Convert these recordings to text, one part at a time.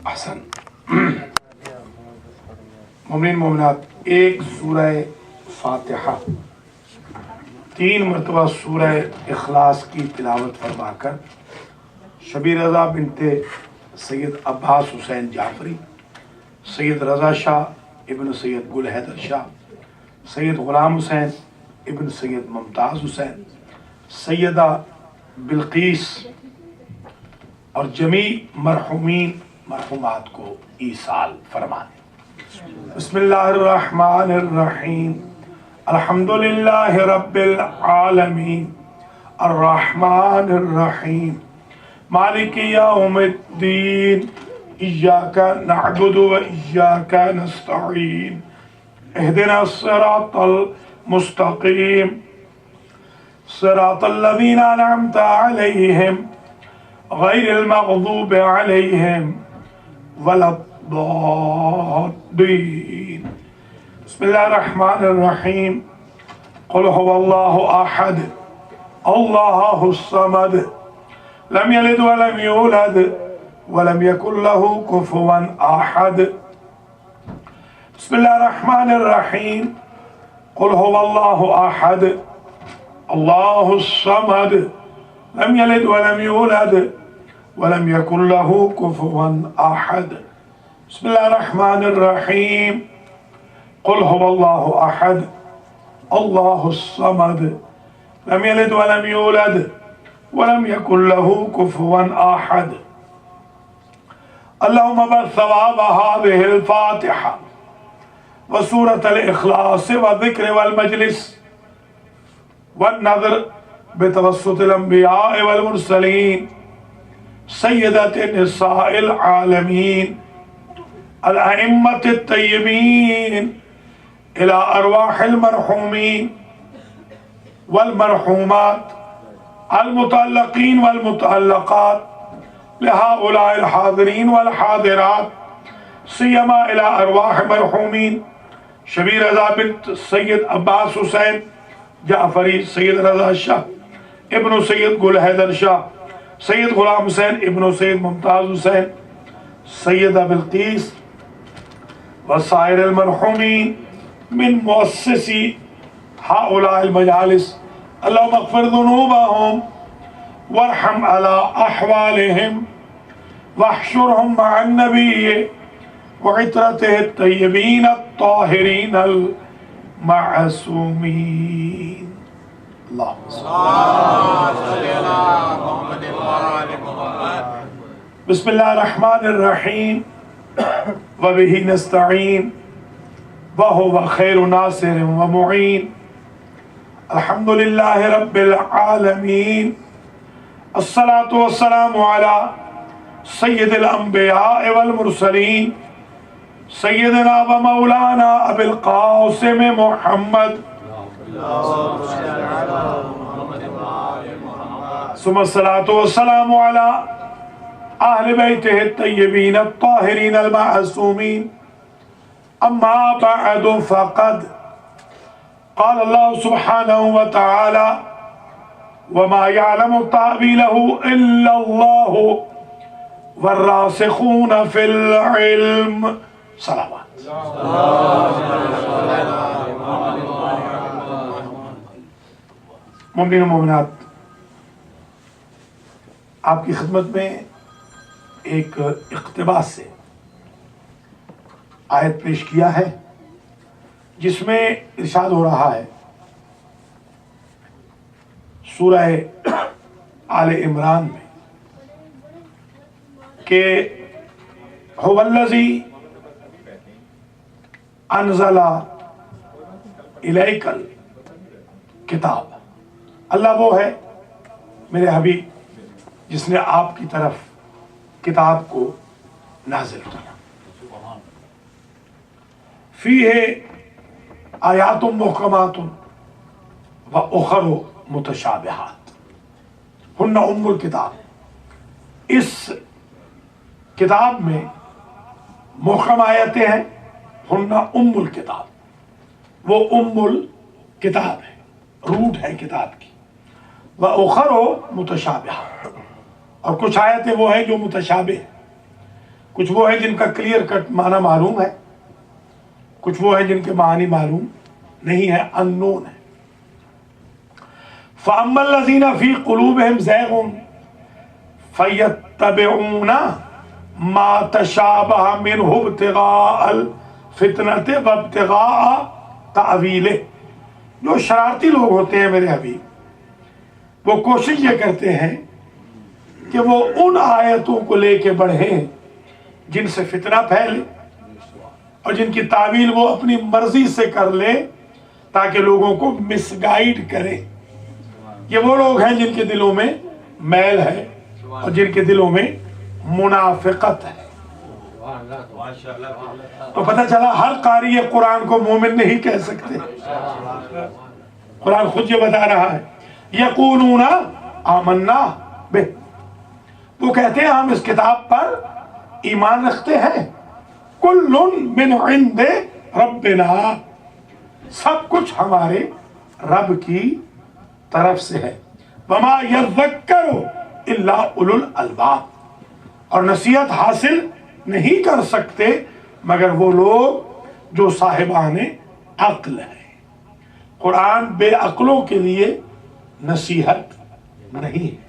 احسن مومنین مومنات، ایک سورہ فاتحہ 3 مرتبہ سورہ اخلاص کی تلاوت فرما کر شبیر رضا بنت سید عباس حسین جعفری، سید رضا شاہ ابن سید گل حیدر شاہ، سید غلام حسین ابن سید ممتاز حسین، سیدہ بلقیس اور جمیع مرحومین مرحومات کو ایصال فرمائیں۔ بسم اللہ الرحمن الرحیم، الحمدللہ رب العالمین، الرحمن الرحیم، مالک یوم الدین، ایاک نعبد و ایاک نستعین، اہدنا الصراط المستقیم، صراط الذین انعمت علیہم غیر المغضوب علیہم ولا الضالین۔ بسم اللہ الرحمن الرحیم، قل هو اللہ احد اللہ الصمد لم یلد ولم یولد ولم یکن له کفوا احد۔ بسم اللہ الرحمن الرحیم، قل هو اللہ احد اللہ الصمد لم یلد ولم یولد ولم یکن له کفوا احد۔ بسم اللہ الرحمن الرحیم، قل هو اللہ احد اللہ الصمد لم یلد ولم یولد ولم یکن له کفوا احد۔ اللہم بارک ثواب هذه الفاتحہ وسورة الاخلاص والذکر والمجلس والنظر بتوسط الانبیاء والمرسلین سیدات نساء العالمین الائمة الطیبین الى ارواح المرحومین والمرحومات المتعلقین والمتعلقات لہؤلاء الحاضرین والحاضرات سیما الى ارواح مرحومین شبیر رضا بنت سید عباس حسین جعفری، سید رضا شاہ ابن سید گل حیدر شاہ، سید غلام حسین ابن سید ممتاز حسین، سیدہ بلقیس وسائر المرحومین من مؤسسی هؤلاء المجالس۔ اللہم اغفر ذنوبهم وارحم على احوالهم واحشرهم مع النبی وعطرته الطیبین الطاہرین المعصومین۔ اللہم بسم اللہ الرحمن الرحیم، وبہ نستعین وہو خیر ناصر ومعین، الحمدللہ رب العالمین، الصلاة والسلام علی سید الانبیاء والمرسلین سیدنا و مولانا ابی القاسم محمد ثم الصلاة والسلام على اہل بیتہ الطیبین الطاہرین المعصومین، اما بعد فقد قال اللہ سبحانہ وتعالی وما يعلم تأویلہ الا اللہ والراسخون فی العلم۔ صلوات۔ مومنین و مومنات، آپ کی خدمت میں ایک اقتباس سے آیت پیش کیا ہے جس میں ارشاد ہو رہا ہے سورہ آل عمران میں کہ هو الذی انزل الیک الکتاب، اللہ وہ ہے میرے حبیب جس نے آپ کی طرف کتاب کو نازل کیا، فیہ آیات محکمات و اخر متشابہات ہن ام الکتاب۔ اس کتاب میں محکم آیتیں ہیں، ہن ام الکتاب، وہ ام الکتاب ہے، روٹ ہے کتاب کی، و اخر متشابہات، اور کچھ آیتیں وہ ہیں جو متشابہ ہیں۔ کچھ وہ ہیں جن کا کلیئر کٹ معنی معلوم ہے، کچھ وہ ہیں جن کے معنی معلوم نہیں ہے، اننون ہے۔ فَأَمَّا الَّذِينَ فِي قُلُوبِهِمْ زَيْغٌ فَيَتَّبِعُونَ مَا تَشَابَهَ مِنْهُ ابْتِغَاءَ الْفِتْنَةِ وَابْتِغَاءَ تَأْوِيلِهِ، جو شرارتی لوگ ہوتے ہیں میرے حبیب، وہ کوشش یہ کرتے ہیں کہ وہ ان آیتوں کو لے کے بڑھیں جن سے فتنہ پھیلے اور جن کی تعویل وہ اپنی مرضی سے کر لے تاکہ لوگوں کو مس گائیڈ کرے۔ یہ وہ لوگ ہیں جن کے دلوں میں میل ہے اور جن کے دلوں میں منافقت ہے۔ تو پتہ چلا ہر قاری قرآن کو مومن نہیں کہہ سکتے۔ قرآن خود یہ بتا رہا ہے، یقولون آمنا بہ، وہ کہتے ہیں ہم اس کتاب پر ایمان رکھتے ہیں، کل من عند ربنا، سب کچھ ہمارے رب کی طرف سے ہے، وما یذکر الا اولو الالباب، اور نصیحت حاصل نہیں کر سکتے مگر وہ لوگ جو صاحبان عقل ہیں۔ قرآن بے عقلوں کے لیے نصیحت نہیں ہے۔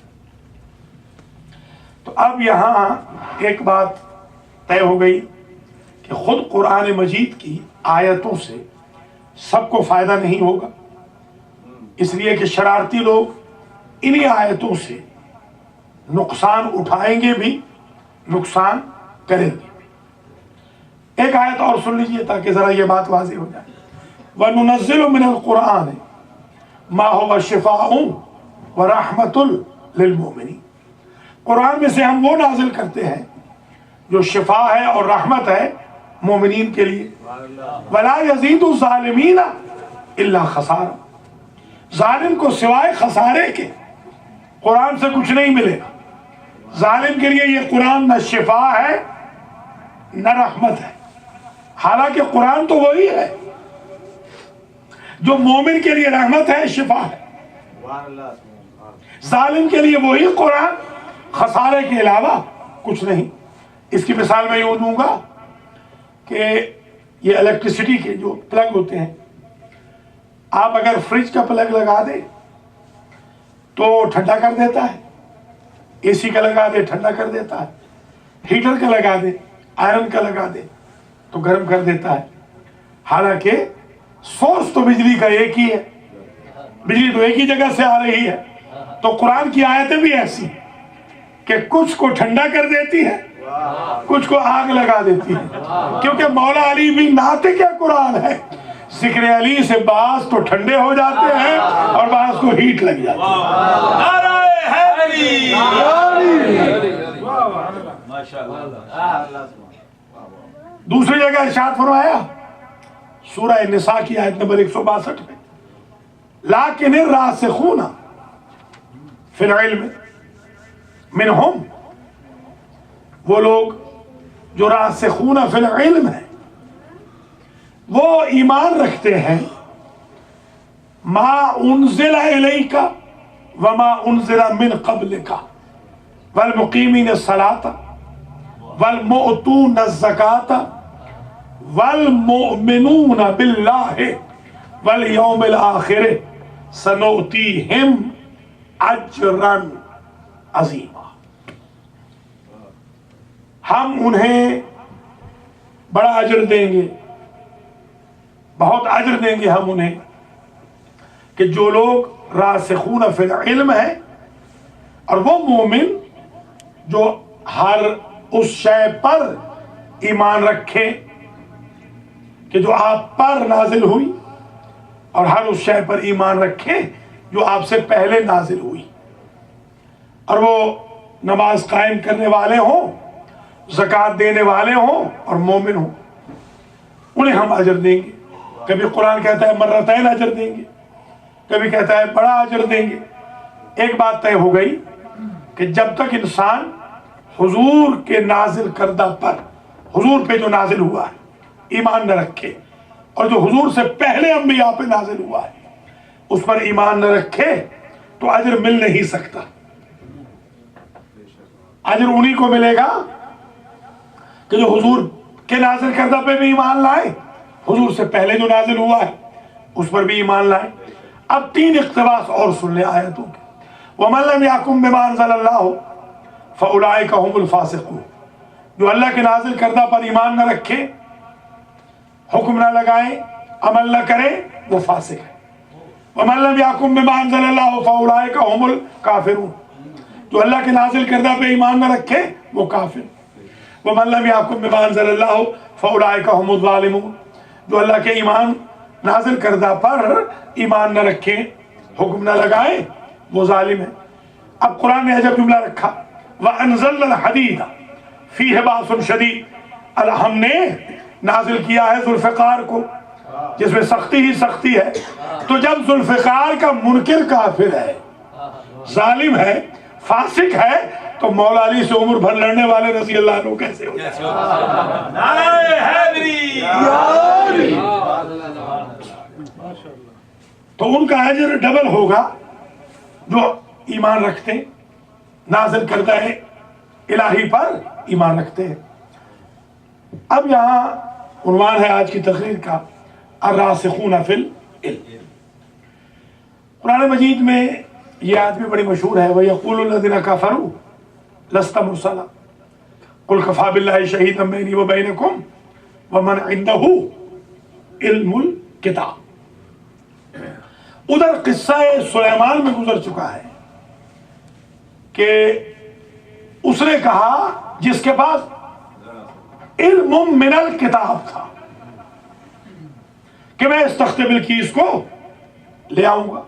تو اب یہاں ایک بات طے ہو گئی کہ خود قرآن مجید کی آیتوں سے سب کو فائدہ نہیں ہوگا، اس لیے کہ شرارتی لوگ انہی آیتوں سے نقصان اٹھائیں گے بھی، نقصان کریں گے بھی۔ ایک آیت اور سن لیجئے تاکہ ذرا یہ بات واضح ہو جائے۔ وَنُنَزِّلُ مِنَ الْقُرْآنِ مَا هُوَ شِفَاءٌ وَرَحْمَةٌ لِلْمُؤْمِنِينَ، قرآن میں سے ہم وہ نازل کرتے ہیں جو شفا ہے اور رحمت ہے مومنین کے لیے۔ وَلَا يَزِيدُ الظَّالِمِينَ إِلَّا خَسَارًا، ظالم کو سوائے خسارے کے قرآن سے کچھ نہیں ملے گا۔ ظالم کے لیے یہ قرآن نہ شفا ہے نہ رحمت ہے، حالانکہ قرآن تو وہی ہے جو مومن کے لیے رحمت ہے، شفا ہے۔ ظالم کے لیے وہی قرآن، خسارے کے علاوہ کچھ نہیں۔ اس کی مثال میں یوں دوں گا کہ یہ الیکٹریسٹی کے جو پلگ ہوتے ہیں، آپ اگر فریج کا پلگ لگا دیں تو ٹھنڈا کر دیتا ہے، اے سی کا لگا دے ٹھنڈا کر دیتا ہے، ہیٹر کا لگا دے، آئرن کا لگا دے تو گرم کر دیتا ہے، حالانکہ سورس تو بجلی کا ایک ہی ہے، بجلی تو ایک ہی جگہ سے آ رہی ہے۔ تو قرآن کی آیتیں بھی ایسی کہ کچھ کو ٹھنڈا کر دیتی ہے، کچھ کو آگ لگا دیتی ہے، کیونکہ مولا علی بھی ناطق کیا قرآن ہے، ذکر علی سے بعض تو ٹھنڈے ہو جاتے ہیں اور بعض کو ہیٹ لگ جاتی ہے۔ نعرہ حیدری، دوسری جگہ ارشاد فرمایا سورہ نساء کی آیت نمبر 162 میں، لیکن الراسخون فی العلم منہم، وہ لوگ جو راسخون فی العلم ہیں وہ ایمان رکھتے ہیں ما انزل الیک وما انزل من قبلک والمقیمین الصلاة والمؤتون الزکاة والمؤمنون باللہ والیوم الآخر سنؤتیہم اجرا عظیما، ہم انہیں بڑا اجر دیں گے، بہت اجر دیں گے ہم انہیں، کہ جو لوگ راسخون فی العلم ہیں، اور وہ مومن جو ہر اس شے پر ایمان رکھے کہ جو آپ پر نازل ہوئی، اور ہر اس شے پر ایمان رکھے جو آپ سے پہلے نازل ہوئی، اور وہ نماز قائم کرنے والے ہوں، زکوٰۃ دینے والے ہوں اور مومن ہوں، انہیں ہم اجر دیں گے۔ کبھی قرآن کہتا ہے مرتين اجر دیں گے، کبھی کہتا ہے بڑا اجر دیں گے۔ ایک بات طے ہو گئی کہ جب تک انسان حضور کے نازل کردہ پر، حضور پہ جو نازل ہوا ہے ایمان نہ رکھے، اور جو حضور سے پہلے انبیاء پہ نازل ہوا ہے اس پر ایمان نہ رکھے تو اجر مل نہیں سکتا۔ اجر انہی کو ملے گا کہ جو حضور کے نازل کردہ پہ بھی ایمان لائے، حضور سے پہلے جو نازل ہوا ہے اس پر بھی ایمان لائے۔ اب 3 اقتباس اور سن لیں آیتوں کے۔ وَمَن لَّمْ يَحْكُم بِمَا أَنزَلَ اللَّهُ فَأُولَٰئِكَ هُمُ الْفَاسِقُونَ، جو اللہ کے نازل کردہ پر ایمان نہ رکھے، حکم نہ لگائے، عمل نہ کرے، وہ فاسق ہے۔ وَمَن لَّمْ يَحْكُم بِمَا أَنزَلَ اللَّهُ فَأُولَٰئِكَ هُمُ الْكَافِرُونَ، جو اللہ کے نازل کردہ پہ ایمان نہ رکھے وہ کافر۔ وَمَن لَّمْ يَحْكُم بِمَا أَنزَلَ اللَّهُ فَأُولَٰئِكَ هُمُ الظَّالِمُونَ، جو اللہ کے ایمان نازل کردہ پر ایمان نہ رکھے، حکم نہ لگائے، وہ ظالم ہے۔ اب قرآن نے عجب جملہ رکھا، وَأَنزَلْنَا الْحَدِيدَ فِيهِ بَأْسٌ شَدِيدٌ، ہم نے نازل کیا ہے ذوالفقار کو جس میں سختی ہی سختی ہے۔ تو جب ذوالفقار کا منکر کافر ہے، ظالم ہے، فاسق ہے، تو مولا علی سے عمر بھر لڑنے والے رضی اللہ عنہ کیسے ہو جائے؟ نعرہ حیدری، تو ان کا اجر ڈبل ہوگا جو ایمان رکھتے ہیں، نازل کرتا ہے الہی پر ایمان رکھتے ہیں۔ اب یہاں عنوان ہے آج کی تقریر کا الراسخون فی العلم۔ قرآن مجید میں یہ آیت بھی بڑی مشہور ہے، وَيَقُولُ الَّذِينَ كَفَرُوا لَسْتَ مُرْسَلًا قُلْ كَفَىٰ بِاللَّهِ شَهِيدًا بَيْنِي وَبَيْنَكُمْ وَمَنْ عِندَهُ عِلْمُ الْكِتَابِ۔ ادھر قصہ سلیمان میں گزر چکا ہے کہ اس نے کہا جس کے پاس علم من الکتاب تھا کہ میں اس تخت بلقیس کو لے آؤں گا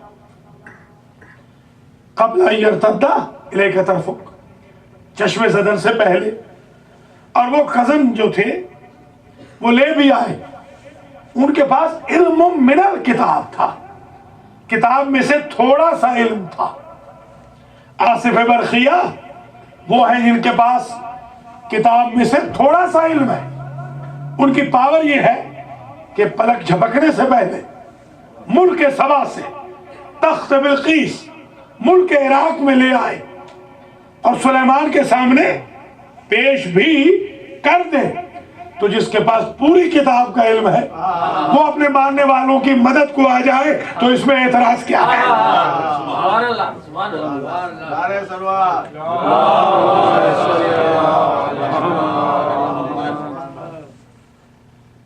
قبل ان یرتد الیک طرفک، چشم زدن سے پہلے۔ اور وہ کزن جو تھے وہ لے بھی آئے، ان کے پاس علم من الکتاب تھا، کتاب میں سے تھوڑا سا علم تھا۔ آصف برقیہ وہ ہیں جن کے پاس کتاب میں سے تھوڑا سا علم ہے، ان کی پاور یہ ہے کہ پلک جھپکنے سے پہلے ملک سبا سے تخت بلقیس ملک عراق میں لے آئے اور سلیمان کے سامنے پیش بھی کر دے۔ تو جس کے پاس پوری کتاب کا علم ہے وہ اپنے ماننے والوں کی مدد کو آ جائے تو اس میں اعتراض کیا ہے؟ سبحان اللہ، سبحان اللہ، نعرہ سلوات۔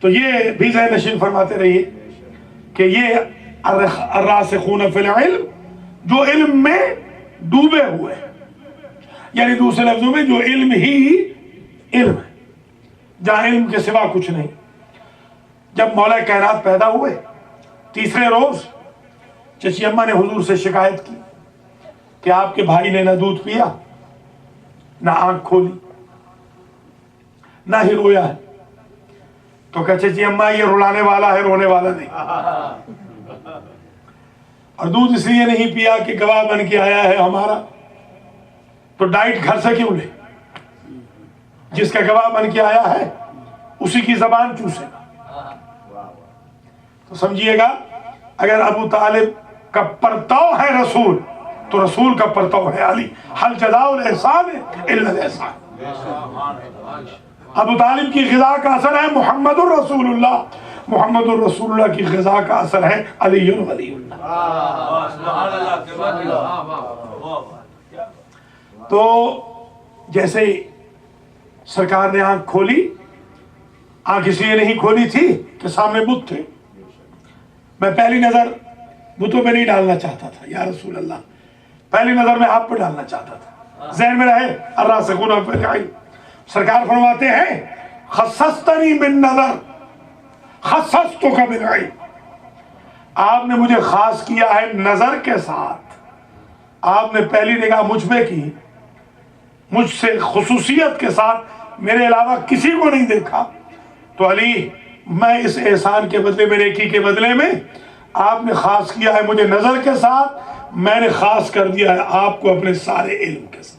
تو یہ بھی ذہن نشین فرماتے رہیے کہ یہ الراسخون فی العلم جو علم میں ڈوبے ہوئے، یعنی دوسرے لفظوں میں جو علم ہی علم ہے، جہاں علم کے سوا کچھ نہیں۔ جب مولا کائنات پیدا ہوئے تیسرے روز چچی اماں نے حضور سے شکایت کی کہ آپ کے بھائی نے نہ دودھ پیا، نہ آنکھ کھولی، نہ ہی رویا ہے۔ تو کہ چچی اماں یہ رلانے والا ہے، رونے والا نہیں۔ اور دودھ اس لیے نہیں پیا کہ گواہ بن کے آیا ہے ہمارا، تو ڈائٹ گھر سے کیوں لے؟ جس کا گواہ بن کے آیا ہے اسی کی زبان چوسے گا۔ تو سمجھیے گا اگر ابو طالب کا پرتاؤ ہے رسول تو رسول کا پرتاؤ ہے علی۔ حل جزاء الاحسان الا الاحسان۔ ابو طالب کی غذا کا اثر ہے محمد الرسول اللہ، محمد الرسول اللہ کی غذا کا اثر ہے علی ولی اللہ۔ تو جیسے سرکار نے آنکھ کھولی، آنکھ اس لیے نہیں کھولی تھی کہ سامنے بت تھے۔ میں پہلی نظر بتوں پہ نہیں ڈالنا چاہتا تھا یا رسول اللہ، پہلی نظر میں آپ پہ ڈالنا چاہتا تھا۔ ذہن میں رہے الراسخون فی العلم۔ سرکار فرماتے ہیں خصصتنی بالنظر خصصتک بالعلم، آپ نے مجھے خاص کیا ہے نظر کے ساتھ، آپ نے پہلی نگاہ مجھ پہ کی، مجھ سے خصوصیت کے ساتھ، میرے علاوہ کسی کو نہیں دیکھا۔ تو علی میں اس احسان کے بدلے میں، نیکی کے بدلے میں آپ نے خاص کیا ہے مجھے نظر کے ساتھ، میں نے خاص کر دیا ہے آپ کو اپنے سارے علم کے ساتھ۔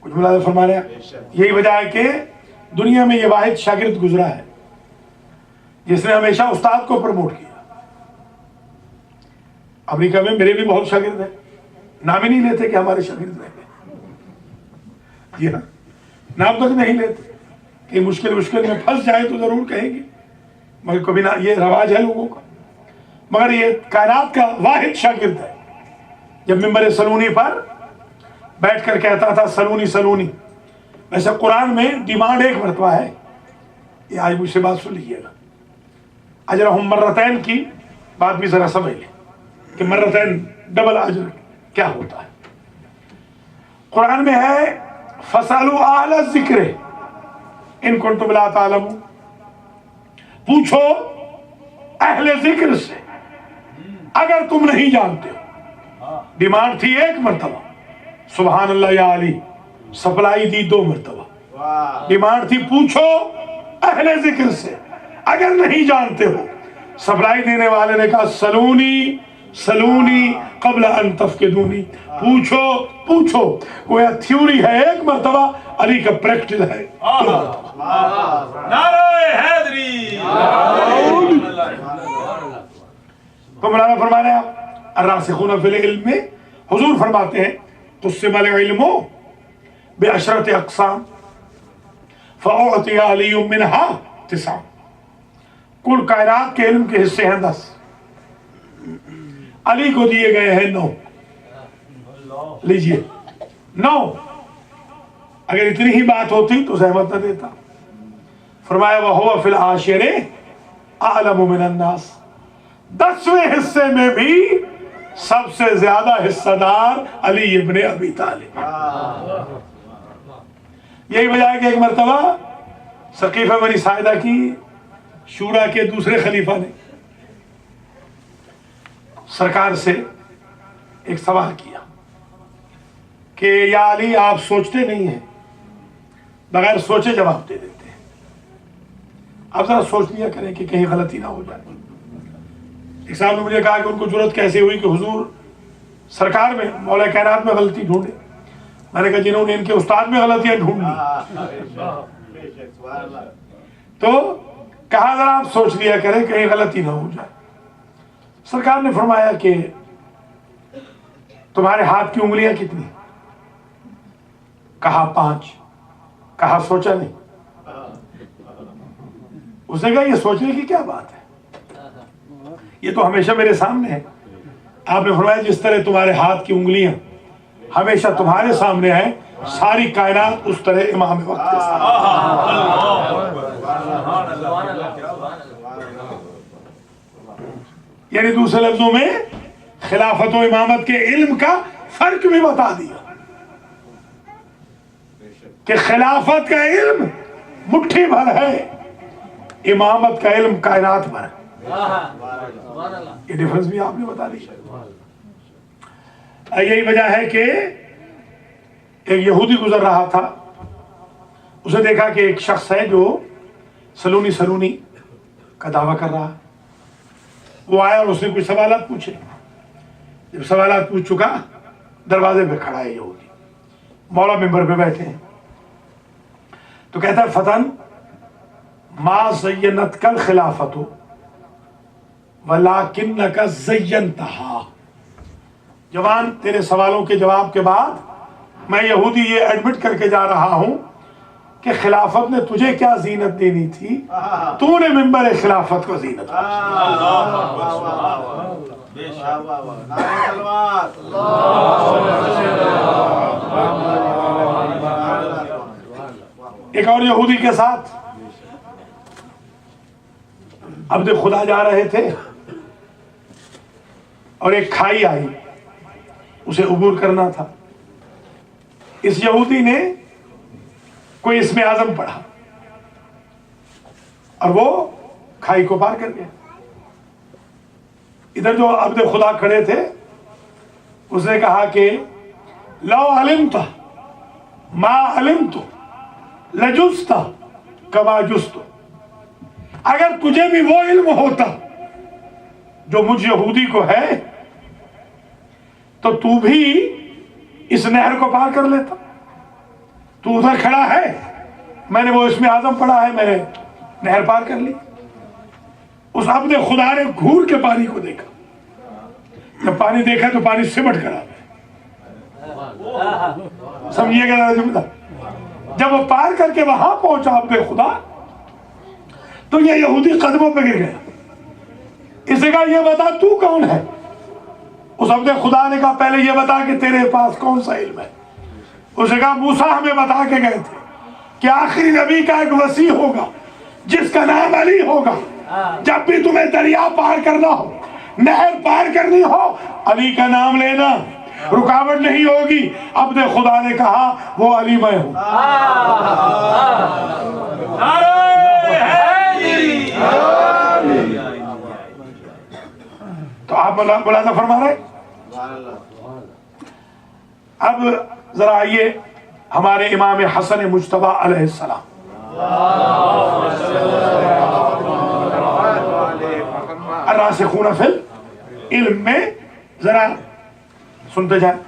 کچھ ملازم فرما رہے ہیں یہی وجہ ہے کہ دنیا میں یہ واحد شاگرد گزرا ہے جس نے ہمیشہ استاد کو پروموٹ کیا۔ امریکہ میں میرے بھی بہت شاگرد ہیں، نام ہی نہیں لیتے کہ ہمارے شاگرد رہے ہیں۔ جی ہاں، نام تک نہیں لیتے، کہ مشکل میں پھنس جائے تو ضرور کہیں گے، مگر کبھی نہ، یہ رواج ہے لوگوں کا۔ مگر یہ کائنات کا واحد شاگرد ہے، جب ممبر سلونی پر بیٹھ کر کہتا تھا سلونی سلونی، ویسے قرآن میں ڈیمانڈ ایک مرتبہ ہے، یہ آج مجھ سے بات سن لیجیے گا، اجرہم مرتین کی بات بھی ذرا سمجھ لیں کہ مرتین ڈبل اجر کیا ہوتا ہے۔ قرآن میں ہے فَاسْأَلُوا أَهْلَ الذِّكْرِ إِن كُنتُمْ لَا تَعْلَمُونَ، پوچھو اہل ذکر سے اگر تم نہیں جانتے ہو۔ ڈیمانڈ تھی ایک مرتبہ، سبحان اللہ یا علی، سپلائی دی 2 مرتبہ۔ ڈیمانڈ تھی پوچھو اہل ذکر سے اگر نہیں جانتے ہو، سپلائی دینے والے نے کہا سلونی سلونی قبل ان تفقدونی، پوچھو پوچھو۔ گویا تھیوری ہے ایک مرتبہ، علی کا پریکٹس ہے 2 مرتبہ۔ نعرہ حیدری، تو مولانا فرما رہے ہیں الراسخون فی العلم میں حضور فرماتے ہیں قسم العلم بعشرۃ اقسام فاعطی علی منها 9، کل کائنات کے علم کے حصے ہیں 10، علی کو دیے گئے ہیں 9۔ لیجئے 9، اگر اتنی ہی بات ہوتی تو زحمت نہ دیتا۔ فرمایا وَهُوَ فِي الْعَاشِرِ أَعْلَمُ مِنَ النَّاسِ، 10ویں حصے میں بھی سب سے زیادہ حصہ دار علی ابن ابی طالب۔ یہی وجہ ہے کہ ایک مرتبہ سقیفہ بنی ساعدہ کی شورا کے دوسرے خلیفہ نے سرکار سے ایک سوال کیا کہ یا علی آپ سوچتے نہیں ہیں، بغیر سوچے جواب دے دیتے ہیں، آپ ذرا سوچ لیا کریں کہ کہیں غلطی نہ ہو جائے۔ ایک صاحب نے مجھے کہا کہ ان کو جرأت کیسے ہوئی کہ حضور سرکار میں مولا کائنات میں غلطی ڈھونڈے۔ میں نے کہا جنہوں نے ان کے استاد میں غلطیاں ڈھونڈ لی، تو کہا ذرا آپ سوچ لیا کریں کہیں غلطی نہ ہو جائے۔ سرکار نے فرمایا کہ تمہارے ہاتھ کی انگلیاں کتنی؟ کہا 5۔ کہا سوچا نہیں؟ اس نے کہا یہ سوچنے کی کیا بات ہے، یہ تو ہمیشہ میرے سامنے ہے۔ آپ نے فرمایا جس طرح تمہارے ہاتھ کی انگلیاں ہمیشہ تمہارے سامنے ہیں، ساری کائنات اس طرح امام وقت کے یعنی دوسرے لفظوں میں خلافت و امامت کے علم کا فرق بھی بتا دیا کہ خلافت کا علم مٹھی بھر ہے، امامت کا علم کائنات بھر ہے۔ یہ ڈیفرنس بھی آپ نے بتا دی۔ یہی وجہ ہے کہ ایک یہودی گزر رہا تھا، اسے دیکھا کہ ایک شخص ہے جو سلونی سلونی کا دعویٰ کر رہا، وہ آیا اور اس نے کچھ سوالات پوچھے۔ جب سوالات پوچھ چکا، دروازے پہ کھڑا ہے یہودی، مولا ممبر پہ بیٹھے ہیں، تو کہتا ہے فتن ما زینتک الخلافت ولکنک زینتہا، جوان تیرے سوالوں کے جواب کے بعد میں یہودی یہ ایڈمٹ کر کے جا رہا ہوں کہ خلافت نے تجھے کیا زینت دینی تھی، تو نے ممبر خلافت کو زینت ایک اور یہودی کے ساتھ عبد خدا جا رہے تھے اور ایک کھائی آئی، اسے عبور کرنا تھا۔ اس یہودی نے کوئی اسم اعظم پڑھا اور وہ کھائی کو پار کر گیا۔ ادھر جو عبد خدا کھڑے تھے اس نے کہا کہ لو علمت ما علمت لجزت کما جزت، اگر تجھے بھی وہ علم ہوتا جو مجھ یہودی کو ہے تو بھی اس نہر کو پار کر لیتا۔ تو ادھر کھڑا ہے، میں نے وہ اسم اعظم پڑھا ہے، میں نے نہر پار کر لی۔ اس عبد خدا نے گھور کے پانی کو دیکھا، جب پانی دیکھا تو پانی سمٹ کر آ گیا۔ سمجھیے گا جملہ، جب وہ پار کر کے وہاں پہنچا عبد خدا تو یہ یہودی قدموں پہ گر گیا. اس نے کہا یہ بتا تو کون ہے؟ اس عبد خدا نے کہا پہلے یہ بتا کہ تیرے پاس کون سا علم ہے. اس نے کہا موسیٰ ہمیں بتا کے گئے تھے کہ آخری نبی کا ایک وصی ہوگا جس کا نام علی ہوگا. جب بھی تمہیں دریا پار کرنا ہو، نہر پار کرنی ہو، علی کا نام لینا، رکاوٹ نہیں ہوگی. عبد خدا نے کہا وہ علی میں ہوں. تو آپ ملاحظہ فرما رہے. اب ذرا آئیے ہمارے امام حسن مجتبی علیہ السلام، الراسخون فی العلم میں ذرا سنتے جائیں.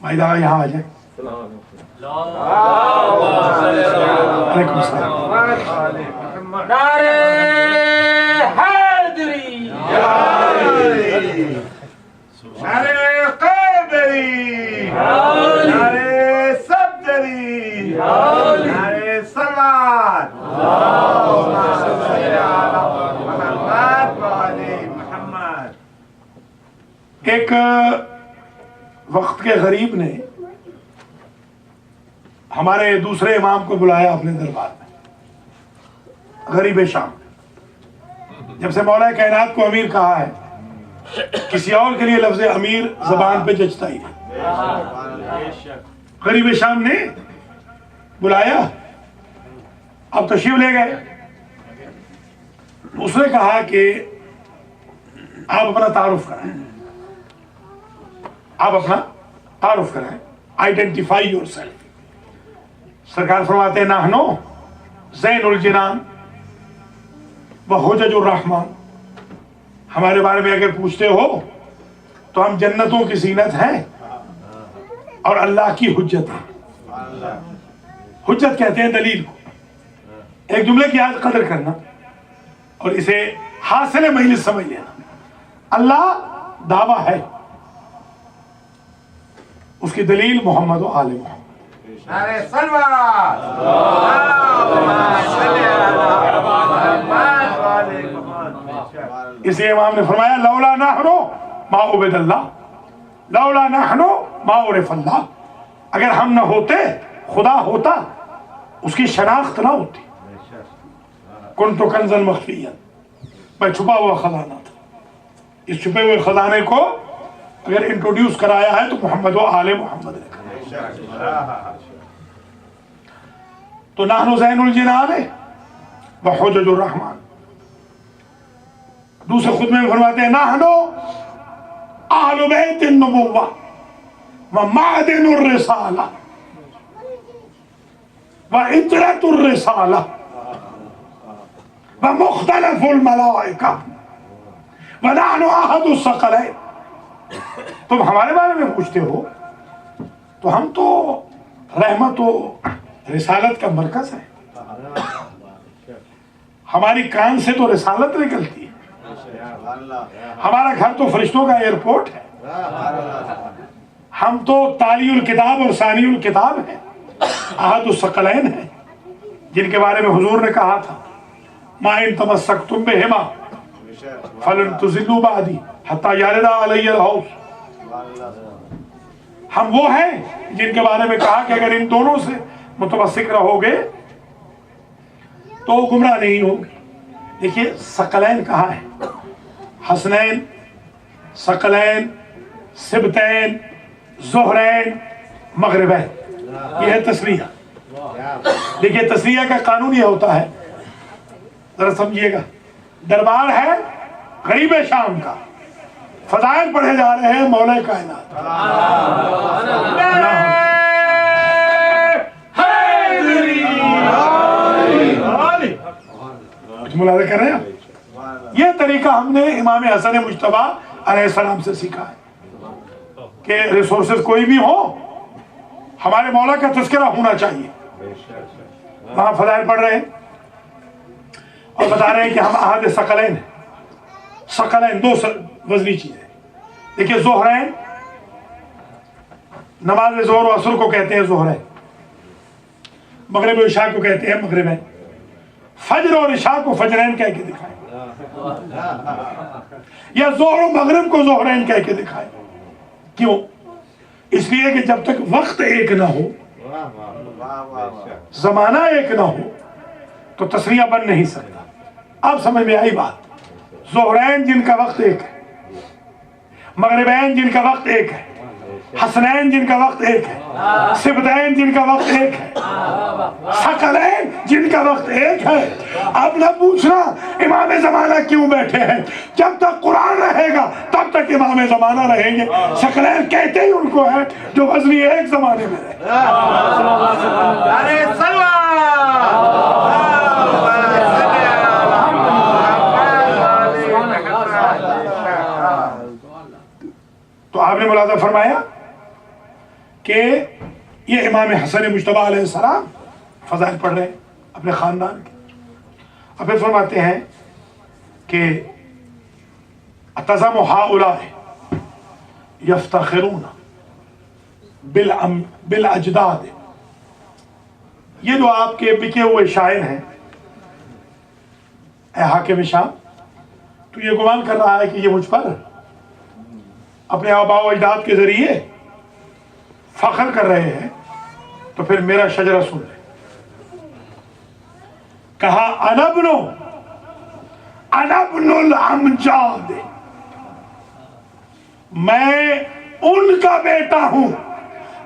مائدہ یہاں آ جائیں. علیکم السلام. نعرہ حیدری، نعرہ قیدری، نعرہ صدری، نعرہ صلوات. ایک وقت کے غریب نے ہمارے دوسرے امام کو بلایا اپنے دربار میں، غریب شام. جب سے مولا کائنات کو امیر کہا ہے، کسی اور کے لیے لفظ امیر زبان پہ جچتا ہی نہیں. غریب شام نے بلایا، اب تشریف لے گئے. اس نے کہا کہ آپ اپنا تعارف کرائیں، آپ اپنا تعارف کرائیں، آئیڈینٹیفائی یور سیلف. سرکار فرماتے ہیں نحنو زین الجنان و حجج الرحمن. ہمارے بارے میں اگر پوچھتے ہو تو ہم جنتوں کی زینت ہیں اور اللہ کی حجت ہے. حجت کہتے ہیں دلیل کو. ایک جملے کی آج قدر کرنا اور اسے حاصل مجلس سمجھ لینا. اللہ دعویٰ ہے، اس کی دلیل محمد و آل محمد. نعرہ صلوات. اس لیے امام نے فرمایا لولا نحن ما عبد اللہ، لولا نحن ما عرف اللہ. اگر ہم نہ ہوتے، خدا ہوتا، اس کی شناخت نہ ہوتی. کنت کنزا مخفیا، میں چھپا ہوا خزانہ تھا. اس چھپے ہوئے خزانے کو اگر انٹروڈیوس کرایا ہے تو محمد و آل محمد نے کرایا. تو نحن زین الجنان و حجج الرحمن. دوسرے خطبے میں فرماتے ہیں نحن اہل بیت النبوہ و معدن الرسالہ و عطرۃ الرسالہ و مختلف الملائکہ و نحن احد الثقلین. تم ہمارے بارے میں پوچھتے ہو تو ہم تو رحمت و رسالت کا مرکز ہے. ہماری کان سے تو رسالت نکلتی ہے. ہمارا گھر تو فرشتوں کا ایئرپورٹ ہے. ہم تو تالی الکتاب اور ثانی الکتاب ہیں، احد الثقلین ہیں، جن کے بارے میں حضور نے کہا تھا ما ان تمسکتم بہما فلن تضلوا بعدی حتی یرد علی الحوض. ہم وہ ہیں جن کے بارے میں کہا کہ اگر ان دونوں سے متمسک رہو گے تو گمراہ نہیں ہوگے. دیکھیے ثقلین کہاں ہے؟ حسنین، ثقلین، سبتین، زہرین، مغربین. یہ ہے تسلیہ. دیکھیے تسلیہ کا قانون یہ ہوتا ہے، ذرا سمجھیے گا. دربار ہے غریب شام کا، فضائل پڑھے جا رہے ہیں مولا کائنات. ملاحظہ کر رہے ہیں. یہ طریقہ ہم نے امام حسن مجتبی علیہ السلام سے سیکھا ہے کہ ریسورسز کوئی بھی ہو، ہمارے مولا کا تذکرہ ہونا چاہیے. وہاں فضائل پڑھ رہے ہیں اور بتا رہے ہیں کہ ہم احد ثقلین ہیں. ثقلین دو وزنی چیزیں. دیکھیے زہرین، نماز ظہر و عصر کو کہتے ہیں زہرین. مغرب و عشاء کو کہتے ہیں مغربین، فجر اور عشاء کو فجرین کہہ کے دکھائیں، یا ظہر و مغرب کو ظہرین کہہ کے دکھائیں. کیوں؟ اس لیے کہ جب تک وقت ایک نہ ہو، زمانہ ایک نہ ہو، تو تسریہ بن نہیں سکتا. اب سمجھ میں آئی بات؟ ظہرین جن کا وقت ایک ہے، مغربین جن کا وقت ایک ہے، حسنین جن کا وقت ایک ہے، سبتین جن کا وقت ایک ہے، ثقلین جن کا وقت ایک ہے. اب نہ پوچھنا امام زمانہ کیوں بیٹھے ہیں، جب تک قرآن رہے گا تب تک امام زمانہ رہیں گے. ثقلین کہتے ہی ان کو ہے جو غزوی ایک زمانے میں رہے. تو آپ نے ملاحظہ فرمایا کہ یہ امام حسن مجتبی علیہ السلام فضائل پڑھ رہے ہیں اپنے خاندان کے. اب پھر فرماتے ہیں کہ اتزم ہؤلاء یفتخرون بالاجداد. یہ جو آپ کے بکے ہوئے شاعر ہیں اے حاکم شام، تو یہ گمان کر رہا ہے کہ یہ مجھ پر اپنے آباء و اجداد کے ذریعے فخر کر رہے ہیں، تو پھر میرا شجرہ سن لیں. کہا انا ابن الامجاد، میں ان کا بیٹا ہوں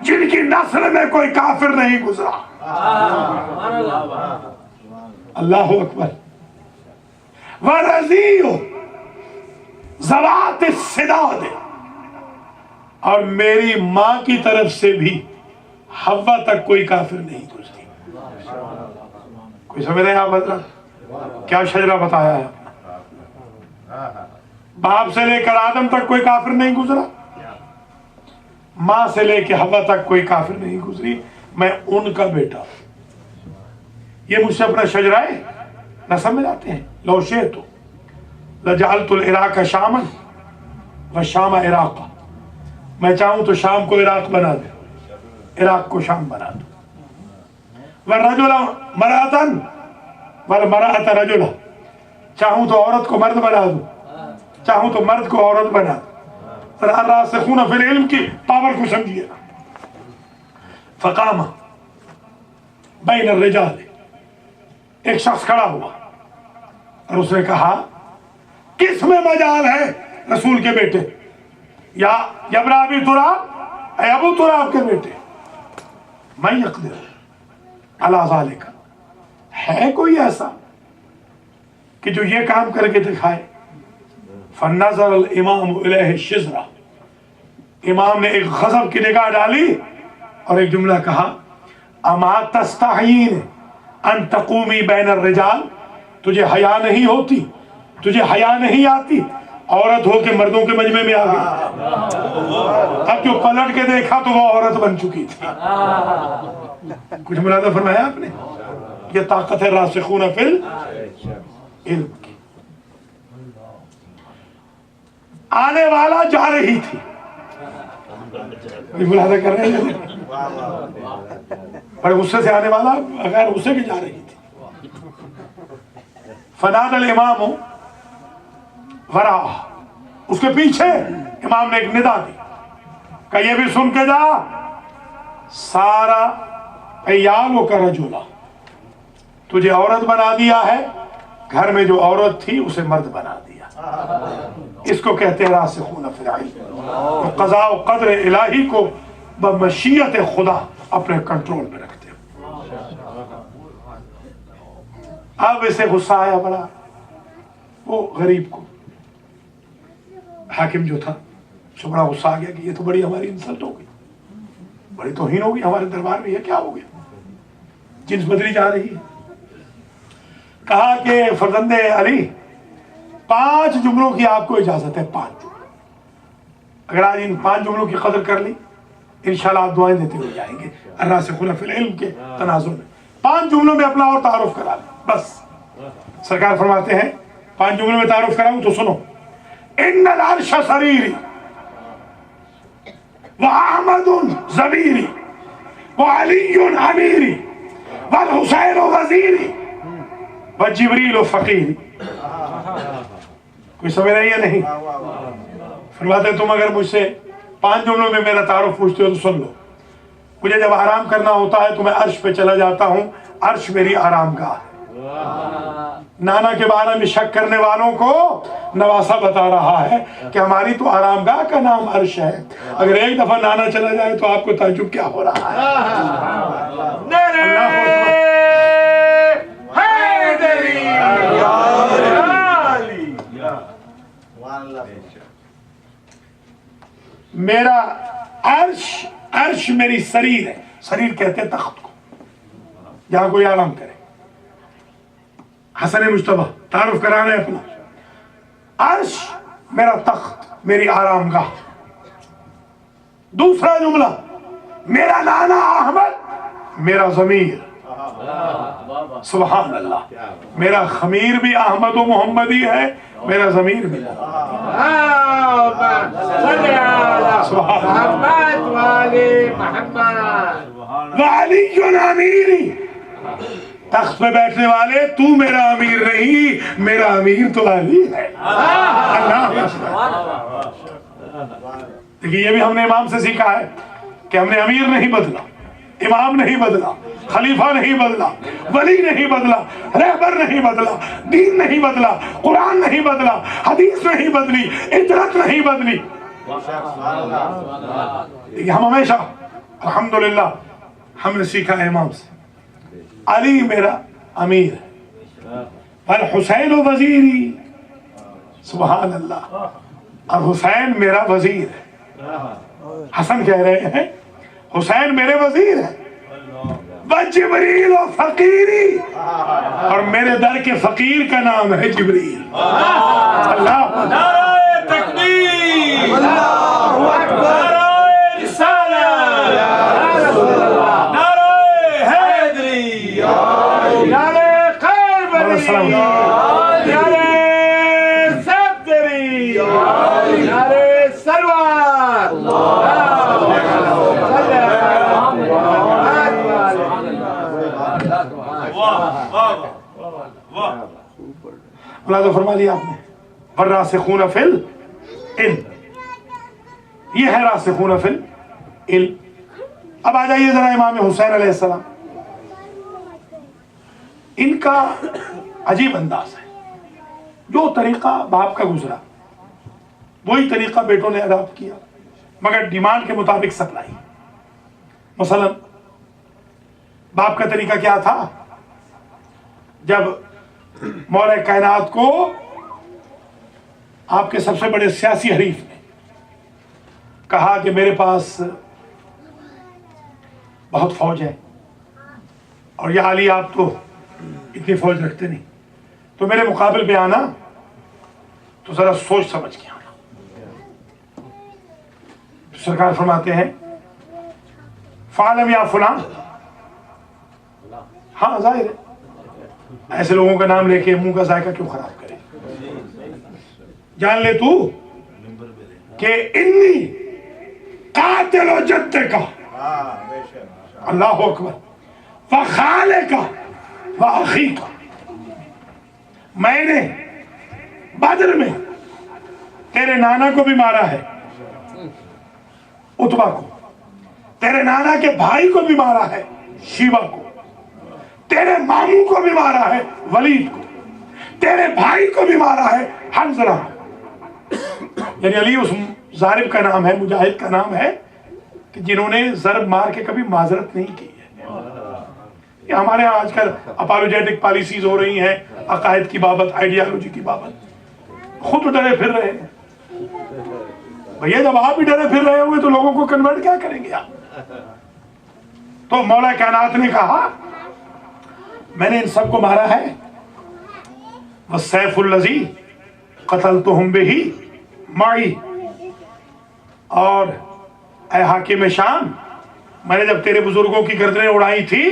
جن کی نسل میں کوئی کافر نہیں گزرا. اللہ اکبر. ورضی ذوات السداد، اور میری ماں کی طرف سے بھی حوا تک کوئی کافر نہیں گزری. کوئی سمجھ رہے ہیں آپ حضرت کیا شجرہ بتایا ہے؟ باپ سے لے کر آدم تک کوئی کافر نہیں گزرا، ماں سے لے کے حوا تک کوئی کافر نہیں گزری، میں ان کا بیٹا ہوں. یہ مجھ سے اپنا شجرہ ہے نہ سمجھ آتے ہیں. لو شئت لجعلت العراق شاما وشام عراقا، میں چاہوں تو شام کو عراق بنا دوں، عراق کو شام بنا دوں. والرجل مرأة والمرأة رجلا، چاہوں تو عورت کو مرد بنا دوں، چاہوں تو مرد کو عورت بنا دوں. الراسخون فی العلم کی پاور کو سمجھیے. فقام بین الرجال، ایک شخص کھڑا ہوا اور اس نے کہا کس میں مجال ہے رسول کے بیٹے، یا ابن ابی تراب، اے ابو تراب کے بیٹے، من یقدر علی ذالک، ہے کوئی ایسا کہ جو یہ کام کر کے دکھائے؟ فنظر الامام الیہ الشزرہ، امام نے ایک غضب کی نگاہ ڈالی اور ایک جملہ کہا اما تستحیین ان تقومی بین الرجال، تجھے حیا نہیں ہوتی، تجھے حیا نہیں آتی عورت ہو کے مردوں کے مجمع میں آ گئی. اب جو پلٹ کے دیکھا تو وہ عورت بن چکی تھی. کچھ ملاحظہ فرمایا آپ نے؟ یہ طاقت ہے راسخون فی العلم کی. آنے والا جا رہی تھی، ملاحظہ کر رہے ہیں، بڑے غصے سے آنے والا غیر غصے کے جا رہی تھی. فنادى الامام ورا، اس کے پیچھے امام نے ایک ندا دی کہ یہ بھی سن کے جا، سارا عیالوں کا رجولا، تجھے عورت بنا دیا ہے، گھر میں جو عورت تھی اسے مرد بنا دیا. اس کو کہتے ہیں راسخون فی العلم، قضاء و قدر الہی کو بمشیت خدا اپنے کنٹرول میں رکھتے ہیں. اب اسے غصہ آیا بڑا، وہ غریب کو، حاکم جو تھا اسے بڑا غصہ آ گیا کہ یہ تو بڑی ہماری انسلٹ ہو گئی، بڑی توہین ہو گئی ہمارے دربار میں، یہ کیا ہو گیا، جنس بدلی جا رہی ہے. کہا کہ فرزند علی 5 جملوں کی آپ کو اجازت ہے، 5 جملے، اگر آج ان 5 جملوں کی قدر کر لی انشاءاللہ آپ دعائیں دیتے ہوئے جائیں گے الراسخون فی العلم کے تناظر میں. 5 جملوں میں اپنا اور تعارف کرا لیں بس. سرکار فرماتے ہیں 5 جملوں میں تعارف کراؤں تو سنو. ان العرش سریری واحمد ضمیری وعلی امیری والحسین وزیری وجبریل فقیری. کوئی سمجھ رہی ہے نہیں؟ فرماتے تم اگر مجھ سے 5 جملوں میں میرا تعارف پوچھتے ہو تو سن لو. مجھے جب آرام کرنا ہوتا ہے تو میں عرش پہ چلا جاتا ہوں. عرش میری آرام گاہ ہے. نانا کے بارے میں شک کرنے والوں کو نواسا بتا رہا ہے کہ ہماری تو آرام گاہ کا نام عرش ہے. اگر ایک دفعہ نانا چلا جائے تو آپ کو تعجب کیا ہو رہا ہے. میرا عرش میری سریر ہے. سریر کہتے ہیں تخت کو جہاں کوئی آرام کرے. حسن مجتبی تعارف کرانا ہے اپنا. عرش میرا تخت میری آرام گاہ. دوسرا جملہ میرا نانا احمد میرا ضمیر. سبحان اللہ. میرا خمیر بھی احمد و محمدی ہے, میرا ضمیر بھی. وعلی امیری. تخت پہ بیٹھنے والے تو میرا امیر نہیں, میرا امیر تو علی ہے. اللہ. دیکھیے یہ بھی ہم نے امام سے سیکھا ہے کہ ہم نے امیر نہیں بدلا, امام نہیں بدلا, خلیفہ نہیں بدلا, ولی نہیں بدلا, رہبر نہیں بدلا, دین نہیں بدلا, قرآن نہیں بدلا, حدیث نہیں بدلی, اطرت نہیں بدلی. ہم ہمیشہ الحمدللہ ہم نے سیکھا ہے امام سے علی میرا امیر پر حسین و وزیری. سبحان اللہ. اور حسین میرا وزیر ہے. حسن کہہ رہے ہیں حسین میرے وزیر ہے. جبریل و فقیری, اور میرے در کے فقیر کا نام ہے جبریل. اللہ. نعرہ تکبیر, اللہ اکبر, نعرہ رسالت, نعرہ حیدری, نعرہ قیبری, نعرہ صدری, نعرہ سلوات. اللہ تو فرما دیا آپ نے والراسخون فی العلم. یہ ہے راسخون فی العلم. اب آ جائیے ذرا امام حسین علیہ السلام. ان کا عجیب انداز ہے. جو طریقہ باپ کا گزرا وہی طریقہ بیٹوں نے اڈاپٹ کیا, مگر ڈیمانڈ کے مطابق سپلائی. مثلا باپ کا طریقہ کیا تھا؟ جب مولا کائنات کو آپ کے سب سے بڑے سیاسی حریف نے کہا کہ میرے پاس بہت فوج ہے اور یا علی آپ تو اتنی فوج رکھتے نہیں, تو میرے مقابل پہ آنا تو ذرا سوچ سمجھ کے آنا. سرکار فرماتے ہیں فعلم یا فلاں. ہاں ظاہر ہے ایسے لوگوں کا نام لے کے منہ کا ذائقہ کیوں خراب کرے. جان لے تو کہ انی قاتل و جد کا, اللہ اکبر, وخالے کا وآخی کا. میں نے بدر میں تیرے نانا کو بھی مارا ہے عتبہ کو, تیرے نانا کے بھائی کو بھی مارا ہے شیبہ کو, تیرے ماموں کو بھی مارا ہے ولید کو, تیرے بھائی کو بھی مارا ہے حنظلہ. یعنی علی اس ضارب کا نام ہے, مجاہد کا نام ہے کہ جنہوں نے ضرب مار کے کبھی معذرت نہیں کی ہے. یہ ہمارے ہاں آج کل اپالوجیٹک پالیسیز ہو رہی ہیں عقائد کی بابت, آئیڈیالوجی کی بابت. خود ڈرے پھر رہے ہیں بھیا. جب آپ بھی ڈرے پھر رہے ہوئے تو لوگوں کو کنورٹ کیا کریں گے آپ؟ تو مولا کائنات نے کہا میں نے ان سب کو مارا ہے. والسیف الذی قتلتہم بہ معی, اور اے حاکم شام میں نے جب تیرے بزرگوں کی گردنیں اڑائی تھی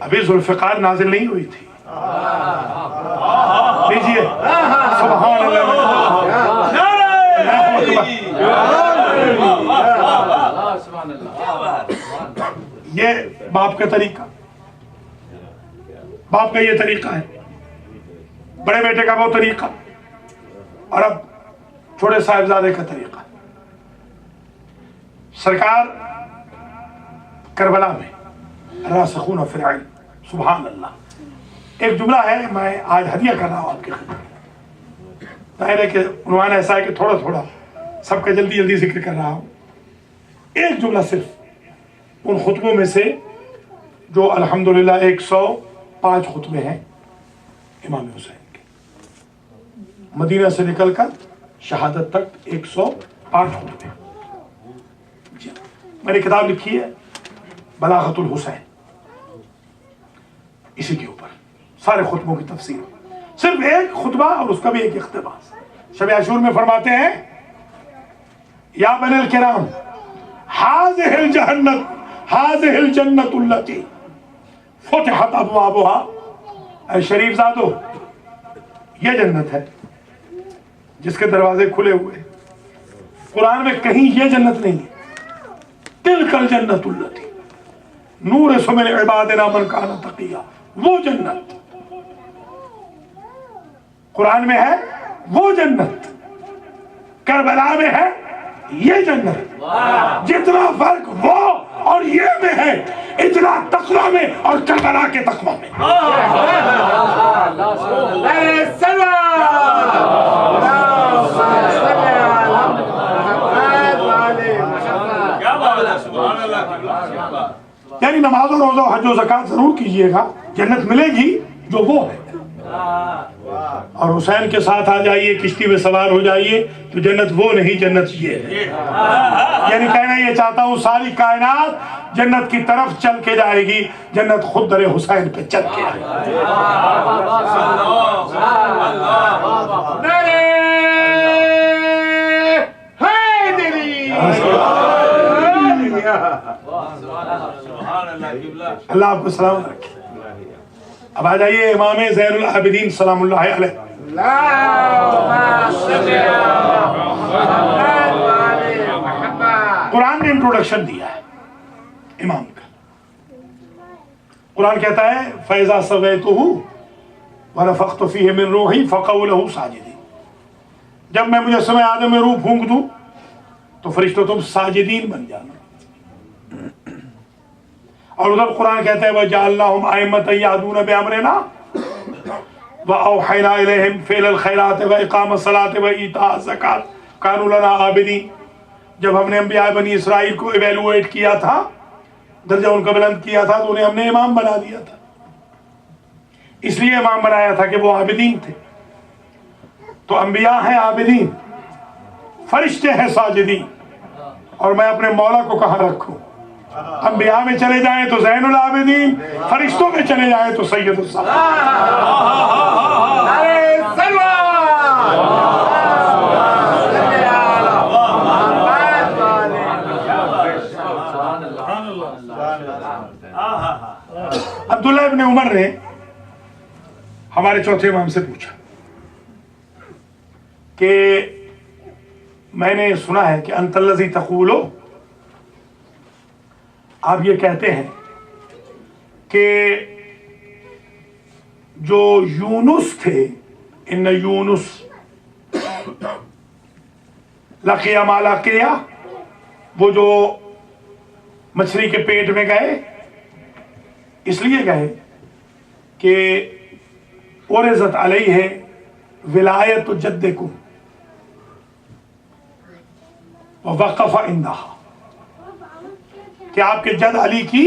ابھی ذوالفقار نازل نہیں ہوئی تھی. لیجیے سبحان اللہ. یہ باپ کا طریقہ. باپ کا یہ طریقہ ہے، بڑے بیٹے کا وہ طریقہ، اور اب چھوٹے صاحبزادے کا طریقہ۔ سرکار کربلا میں راسخون فی العلم، سبحان اللہ۔ ایک جملہ ہے، میں آج ہدیہ کر رہا ہوں آپ کے خدمت۔ ظاہر ہے کہ عنوان ایسا ہے کہ تھوڑا تھوڑا سب کا جلدی جلدی ذکر کر رہا ہوں۔ ایک جملہ صرف ان خطبوں میں سے جو الحمدللہ 105 خطبے ہیں امام حسین کے، مدینہ سے نکل کر شہادت تک 105 خطبے۔ جی میں نے کتاب لکھی ہے بلاغت الحسین، اسی کے اوپر سارے خطبوں کی تفسیر، صرف ایک خطبہ اور اس کا بھی ایک اقتباس۔ شب عاشور میں فرماتے ہیں یا بنی الکرام هذه الجنت التي فتحت ابوابها، اے شریف زادو یہ جنت ہے جس کے دروازے کھلے ہوئے۔ قرآن میں کہیں یہ جنت نہیں ہے، تلک الجنت التي نورث من عبادنا من كان تقيا، وہ جنت قرآن میں ہے، وہ جنت کربلا میں ہے، یہ جنت۔ جتنا فرق وہ اور یہ میں ہے اتنا تقویٰ میں اور کربلا کے تقویٰ میں۔ یعنی نماز و روزہ و حج و زکات ضرور کیجئے گا، جنت ملے گی جو وہ ہے۔ اور حسین کے ساتھ آ جائیے، کشتی میں سوار ہو جائیے تو جنت وہ نہیں، جنت یہ ہے۔ یعنی کہنا یہ چاہتا ہوں ساری کائنات جنت کی طرف چل کے جائے گی، جنت خود در حسین پہ چل کے آئے گی۔ اللہ آپ کو سلامت رکھے۔ اب آ جائیے امام زین العابدین سلام اللہ علیہ۔ قرآن نے انٹروڈکشن دیا ہے امام کا۔ قرآن کہتا ہے فَإِذَا سَوَيْتُهُ وَنَفَخْتُ فِيهِ مِن رُوحِي فَقَعُوا لَهُ سَاجِدِينَ، جب میں مجسمہ آدم میں روح پھونک دوں تو فرشتوں تم ساجدین بن جانا۔ اور ادھر قرآن کہتا ہے وَجَعَلْنَاهُمْ أَئِمَّةً يَهْدُونَ بِأَمْرِنَا وَأَوْحَيْنَا إِلَيْهِمْ فِعْلَ الْخَيْرَاتِ وَإِقَامَ الصَّلَاةِ وَإِيتَاءَ الزَّكَاةِ كَانُوا لَنَا عَابِدِينَ۔ جب ہم نے انبیاء بنی اسرائیل کو ایویلویٹ کیا تھا، درجہ ان کا بلند کیا تھا، تو انہیں ہم نے امام بنا دیا تھا۔ اس لیے امام بنایا تھا کہ وہ عابدین تھے۔ تو انبیاء ہیں عابدین، فرشتے ہیں ساجدین، اور میں اپنے مولا کو کہاں رکھوں؟ انبیاء میں چلے جائیں تو زین العابدین، فرشتوں میں چلے جائیں تو سید عبداللہ ابن عمر نے ہمارے چوتھے امام سے پوچھا کہ میں نے سنا ہے کہ انت الذی تقولو، آپ یہ کہتے ہیں کہ جو یونس تھے، ان یونس لقیا ما لقیا، وہ جو مچھلی کے پیٹ میں گئے اس لیے گئے کہ عرضت علیہ ولایت جدکم ووقف عندها، کہ آپ کے جد علی کی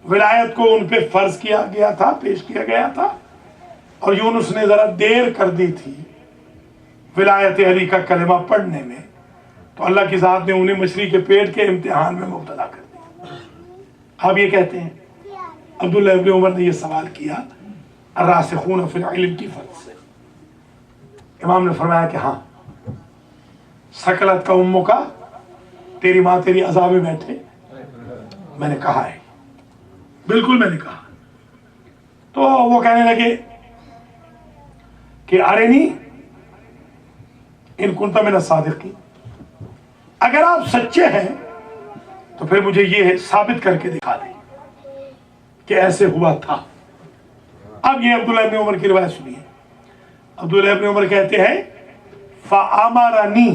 ولایت کو ان پہ فرض کیا گیا تھا، پیش کیا گیا تھا، اور یونس نے ذرا دیر کر دی تھی ولایت علی کا کلمہ پڑھنے میں، تو اللہ کی ذات نے انہیں مچھلی کے پیٹ کے امتحان میں مبتلا کر دیا۔ آپ یہ کہتے ہیں؟ عبداللہ ابن عمر نے یہ سوال کیا الراسخون فی العلم کی فرض سے۔ امام نے فرمایا کہ ہاں، سکلت کا امو کا، تیری ماں تیری عذاب میں بیٹھے، میں نے کہا ہے، بالکل میں نے کہا۔ تو وہ کہنے لگے کہ ارنی ان کنت من الصادقین، اگر آپ سچے ہیں تو پھر مجھے یہ ثابت کر کے دکھا دیں کہ ایسے ہوا تھا۔ اب یہ عبداللہ ابن عمر کی روایت سنیے. عبداللہ ابن عمر کہتے ہیں فَأَمَرَنِي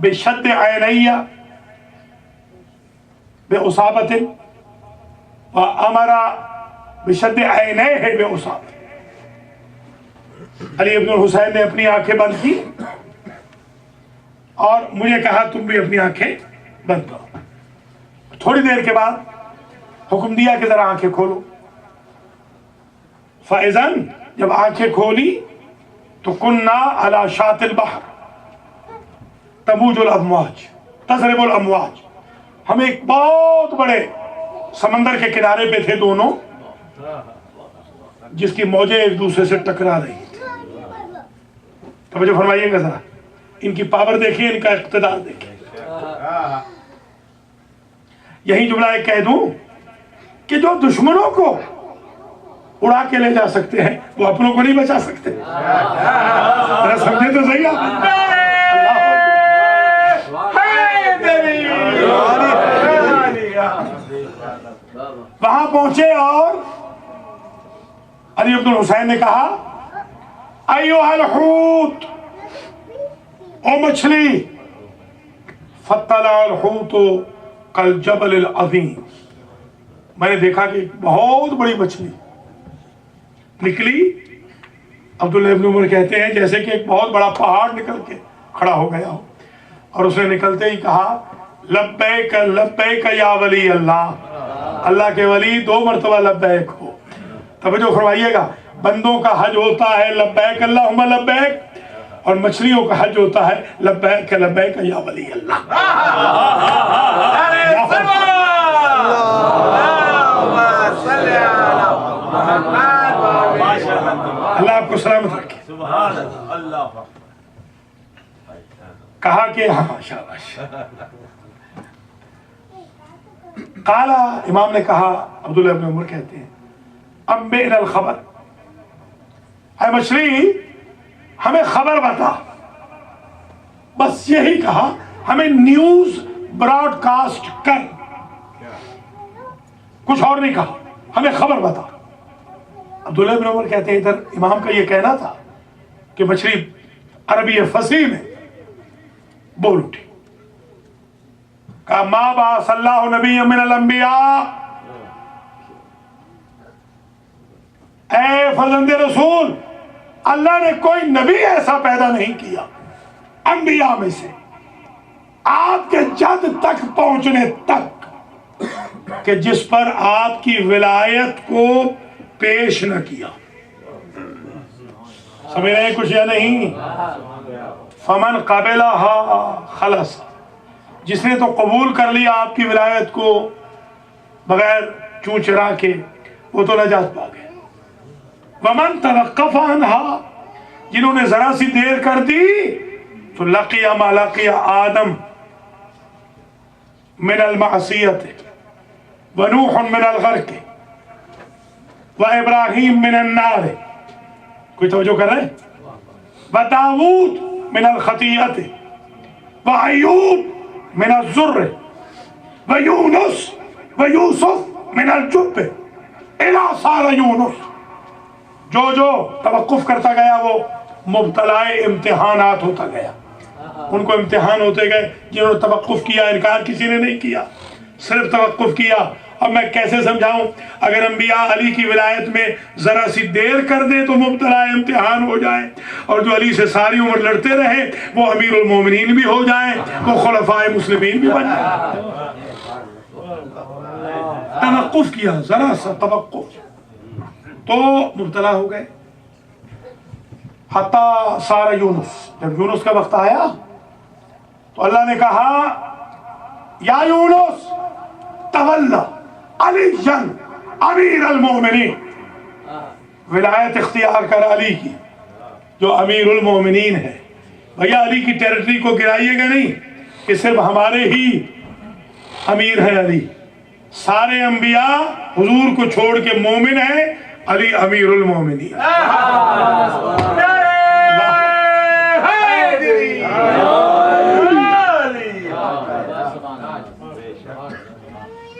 بِشَدِّ عَيْنَيَّ بِأُصَابَةٍ وَأَمَرَ بِشَدِّ عَيْنَيْهِ بِأُصَابَةٍ. علی ابن الحسین نے اپنی آنکھیں بند کی اور مجھے کہا تم بھی اپنی آنکھیں بند کرو. تھوڑی دیر کے بعد حکم دیا کہ ذرا آنکھیں کھولو. فَإِذَنْ جب آنکھیں کھولی تو کُنَّا عَلَى شَاطِ الْبَحْرِ تَمُوجُ الْأَمْوَاجُ تَضْرِبُ الْأَمْوَاجُ. ہم ایک بہت بڑے سمندر کے کنارے پہ تھے دونوں، جس کی موجیں ایک دوسرے سے ٹکرا رہی تھی. توجہ فرمائیے گا ذرا، ان کی پاور دیکھیں، ان کا اقتدار دیکھیں. یہی جملہ ایک کہہ دوں کہ جو دشمنوں کو اڑا کے لے جا سکتے ہیں وہ اپنوں کو نہیں بچا سکتے. ذرا سمجھے تو صحیح آپ. وہاں پہنچے اور علی عبد الحسین نے کہا ایھا الحوت، او مچھلی. فطلع الحوت کالجبل العظیم. میں نے دیکھا کہ ایک بہت بڑی مچھلی نکلی. عبداللہ ابن عمر کہتے ہیں جیسے کہ ایک بہت بڑا پہاڑ نکل کے کھڑا ہو گیا ہو، اور اس نے نکلتے ہی کہا لبیک لبیک یا ولی اللہ. اللہ کے ولی 2 مرتبہ لبیک ہو. توجہ فرمائیے گا، بندوں کا حج ہوتا ہے لبیک اللہم لبیک، اور مچھلیوں کا حج ہوتا ہے لبیک لبیک یا ولی اللہ. اللہ آپ کو سلامت رکھے. کہا کہ ہاں شاباش. قالا، امام نے کہا، عبداللہ ابن عمر کہتے ہیں انبئنا الخبر، اے مچھلی ہمیں خبر بتا. بس یہی کہا، ہمیں نیوز براڈ کاسٹ کر، کچھ اور نہیں کہا، ہمیں خبر بتا. عبداللہ ابن عمر کہتے ہیں ادھر امام کا یہ کہنا تھا کہ مچھلی عربی فصیح میں بول اٹھی. کہا ما بعث اللہ نبی من الانبیاء، اے فرزند رسول، اللہ نے کوئی نبی ایسا پیدا نہیں کیا انبیاء میں سے آپ کے جد تک پہنچنے تک کہ جس پر آپ کی ولایت کو پیش نہ کیا. سمجھ رہے ہیں کچھ یا نہیں؟ فمن قبلہا خلص، جس نے تو قبول کر لیا آپ کی ولایت کو بغیر چون چرا کے، وہ تو نجات پا گئے. ومن توقف عنہا، جنہوں نے ذرا سی دیر کر دی تو لقی ما لقی آدم من المعصیت ونوح من الغرق وابراہیم من النار. کوئی توجہ کر رہے؟ وداود من الخطیئت وایوب من الذر ویونس ویوسف من الجب الی صار یونس. جو جو توقف کرتا گیا وہ مبتلا امتحانات ہوتا گیا. ان کو امتحان ہوتے گئے. جنہوں نے توقف کیا، انکار کسی نے نہیں کیا، صرف توقف کیا. اب میں کیسے سمجھاؤں؟ اگر انبیاء علی کی ولایت میں ذرا سی دیر کر دیں تو مبتلا امتحان ہو جائے، اور جو علی سے ساری عمر لڑتے رہے وہ امیر المومنین بھی ہو جائیں، وہ خلفائے مسلمین بھی بن جائیں. توقف کیا، ذرا سا توقف، تو مبتلا ہو گئے. حتی سارا یونس، جب یونس کا وقت آیا تو اللہ نے کہا یا یونس تولا علی امیر المومنین، ولایت اختیار کر علی کی جو امیر المومنین ہے. بھیا علی کی ٹیریٹری کو گرائیے گا نہیں کہ صرف ہمارے ہی امیر ہیں علی. سارے انبیاء حضور کو چھوڑ کے مومن ہیں، علی امیر المومنین.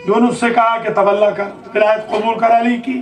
یونس سے کہا کہ تولا کر، ولایت قبول کر علی کی.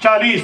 40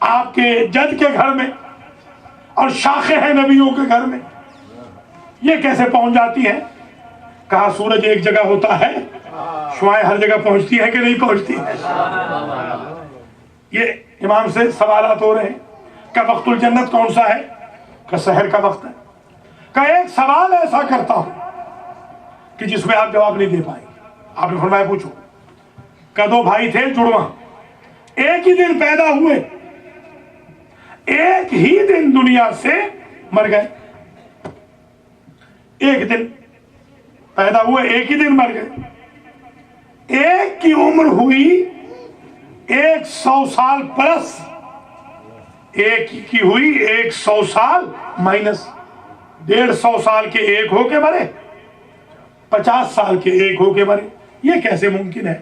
آپ کے جد کے گھر میں اور شاخیں ہیں نبیوں کے گھر میں، یہ کیسے پہنچ جاتی ہیں؟ کہا سورج ایک جگہ ہوتا ہے، شعائیں ہر جگہ پہنچتی ہے کہ نہیں پہنچتی ہے؟ یہ امام سے سوالات ہو رہے ہیں کہ وقت الجنت کون سا ہے؟ کہ سحر کا وقت ہے۔ کہ ایک سوال ایسا کرتا ہوں کہ جس میں آپ جواب نہیں دے پائیں گے۔ آپ نے فرمایا پوچھو۔ کہ دو بھائی تھے جڑواں، ایک ہی دن پیدا ہوئے، ایک ہی دن دنیا سے مر گئے، ایک دن پیدا ہوئے، ایک ہی دن مر گئے۔ ایک کی عمر ہوئی 100 سال پلس، ایک کی ہوئی 100 سال مائنس، 150 سال کے ایک ہو کے مرے، 50 سال کے ایک ہو کے مرے۔ یہ کیسے ممکن ہے؟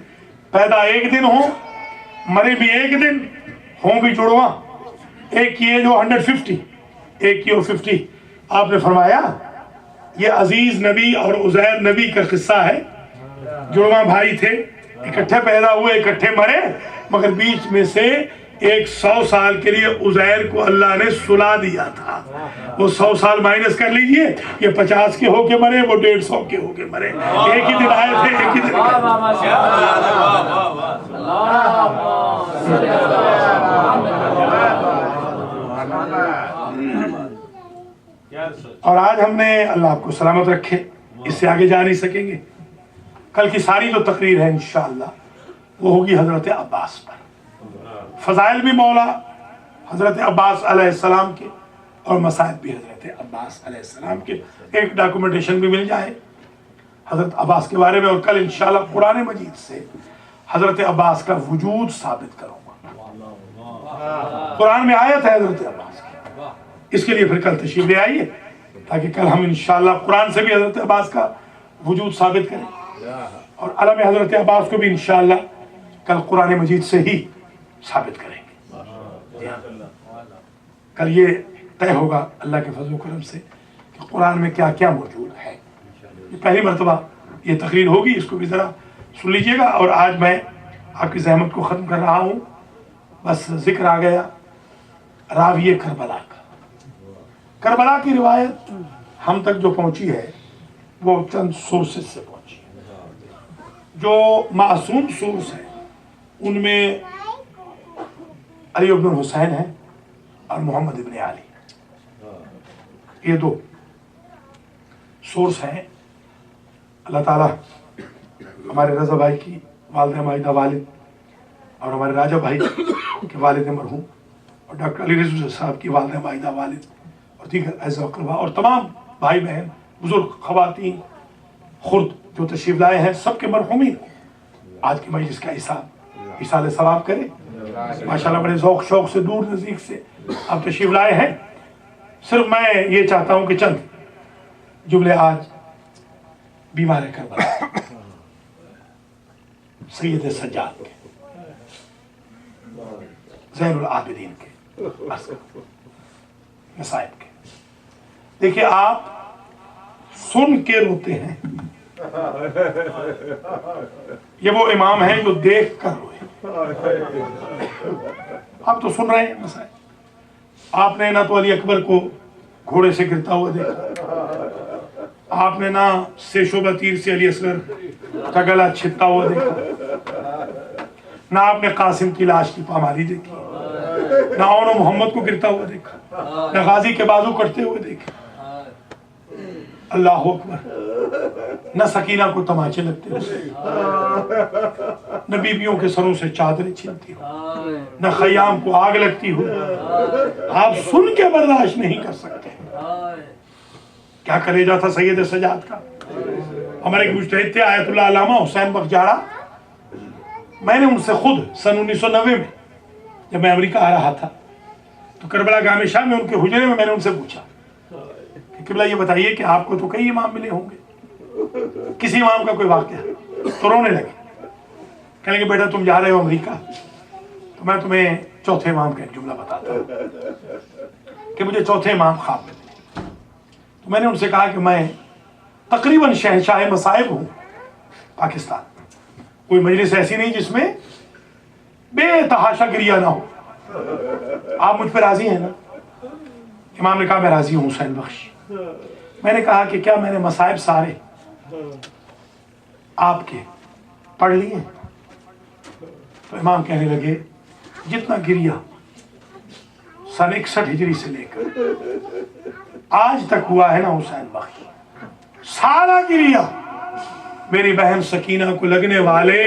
پیدا ایک دن ہو، مرے بھی ایک دن، ہوں بھی جڑواں، ایک کی ایج ہو 150، ایک کی ہو 50۔ آپ نے فرمایا یہ عزیز نبی اور عزیر نبی کا قصہ ہے۔ جڑواں بھائی تھے، اکٹھے پیدا ہوئے، اکٹھے مرے، مگر بیچ میں سے 100 سال کے لیے عزیر کو اللہ نے سلا دیا تھا۔ وہ 100 سال مائنس کر لیجئے، یہ 50 کے ہو کے مرے، وہ 150 کے ہو کے مرے۔ ایک ہی دن آئے تھے، ایک ہی دن گئے۔ اور آج ہم نے، اللہ آپ کو سلامت رکھے، اس سے آگے جا نہیں سکیں گے۔ کل کی ساری جو تقریر ہے انشاءاللہ وہ ہوگی حضرت عباس پر۔ فضائل بھی مولا حضرت عباس علیہ السلام کے اور مصائب بھی حضرت عباس علیہ السلام کے، ایک ڈاکومنٹیشن بھی مل جائے حضرت عباس کے بارے میں۔ اور کل انشاءاللہ قرآن مجید سے حضرت عباس کا وجود ثابت کروں گا۔ قرآن میں آیت ہے حضرت عباس کی، اس کے لیے پھر کل تشریف لے آئیے تاکہ کل ہم انشاءاللہ قرآن سے بھی حضرت عباس کا وجود ثابت کریں، اور علم حضرت عباس کو بھی انشاءاللہ کل قرآن مجید سے ہی ثابت کریں گے۔ کل یہ طے ہوگا اللہ کے فضل و کرم سے کہ قرآن میں کیا کیا موجود ہے۔ یہ پہلی مرتبہ یہ تقریر ہوگی، اس کو بھی ذرا سن لیجئے گا۔ اور آج میں آپ کی زحمت کو ختم کر رہا ہوں، بس ذکر آ گیا راوی کربلا کا۔ کربلا کی روایت ہم تک جو پہنچی ہے وہ چند سورسز سے پہنچی ہے۔ جو معصوم سورس ہیں ان میں علی ابن الحسین ہیں اور محمد ابن علی، یہ دو سورس ہیں۔ اللہ تعالیٰ ہمارے رضا بھائی کی والدہ مائدہ والد اور ہمارے راجہ بھائی کے والد مرحوم اور ڈاکٹر علی رضا صاحب کی والدہ مائدہ والد اور دیگر اعزاء و اقربا اور تمام بھائی بہن بزرگ خواتین خرد جو تشریف لائے ہیں، سب کے مرحومین آج کی مجلس کا ایصال ثواب کرے۔ ماشاءاللہ بڑے ذوق شوق سے دور نزدیک سے آپ تشریف لائے ہیں۔ صرف میں یہ چاہتا ہوں کہ چند جملے آج بیمار کربلا سید سجاد کے، زین العابدین کے، مصائب کے۔ دیکھیں آپ سن کے روتے ہیں، یہ وہ امام ہیں جو دیکھ کر روئے۔ آپ تو سن رہے ہیں مسائل۔ آپ نے نہ تو علی اکبر کو گھوڑے سے گرتا ہوا دیکھا، آپ نے نہ سے شعبہ تیر سے علی اصغر کا گلا چھپتا ہوا دیکھا، نہ آپ نے قاسم کی لاش کی پامالی دیکھی، نہ اون و محمد کو گرتا ہوا دیکھا، نہ غازی کے بازو کٹتے ہوئے دیکھے۔ اللہ اکبر، نہ سکینہ کو تماچے لگتے ہوئے، نہ بیبیوں کے سروں سے چادریں چھنتی ہو، نہ خیام کو آگ لگتی ہو۔ آپ سن کے برداشت نہیں کر سکتے۔ کیا کلیجہ تھا سید سجاد کا۔ ہمارے ایک مجتہد تھے آیت اللہ علامہ حسین بخش جاڑا، میں نے ان سے خود سن 1990 میں جب میں امریکہ آ رہا تھا تو کربلا گام شاہ میں ان کے حجرے میں نے ان سے پوچھا کہ قبلہ یہ بتائیے کہ آپ کو تو کئی امام ملے ہوں گے، کسی امام کا کوئی واقعہ؟ تو رونے لگے، کہنے کہ بیٹا تم جا رہے ہو امریکہ تو میں تمہیں چوتھے امام کا ایک جملہ بتاتا ہوں کہ مجھے چوتھے امام خواب میں ملے۔ تو میں نے ان سے کہا کہ میں تقریباً شہنشاہ مصائب ہوں پاکستان، کوئی مجلس ایسی نہیں جس میں بے تحاشا گریہ نہ ہو، آپ مجھ پہ راضی ہیں نا؟ امام نے کہا میں راضی ہوں حسین بخش۔ میں نے کہا کہ کیا میں نے مصائب سارے آپ کے پڑھ لیے؟ تو امام کہنے لگے جتنا گریا سن 61 ہجری سے لے کر آج تک ہوا ہے نا حسین بخش، سارا گریا میری بہن سکینہ کو لگنے والے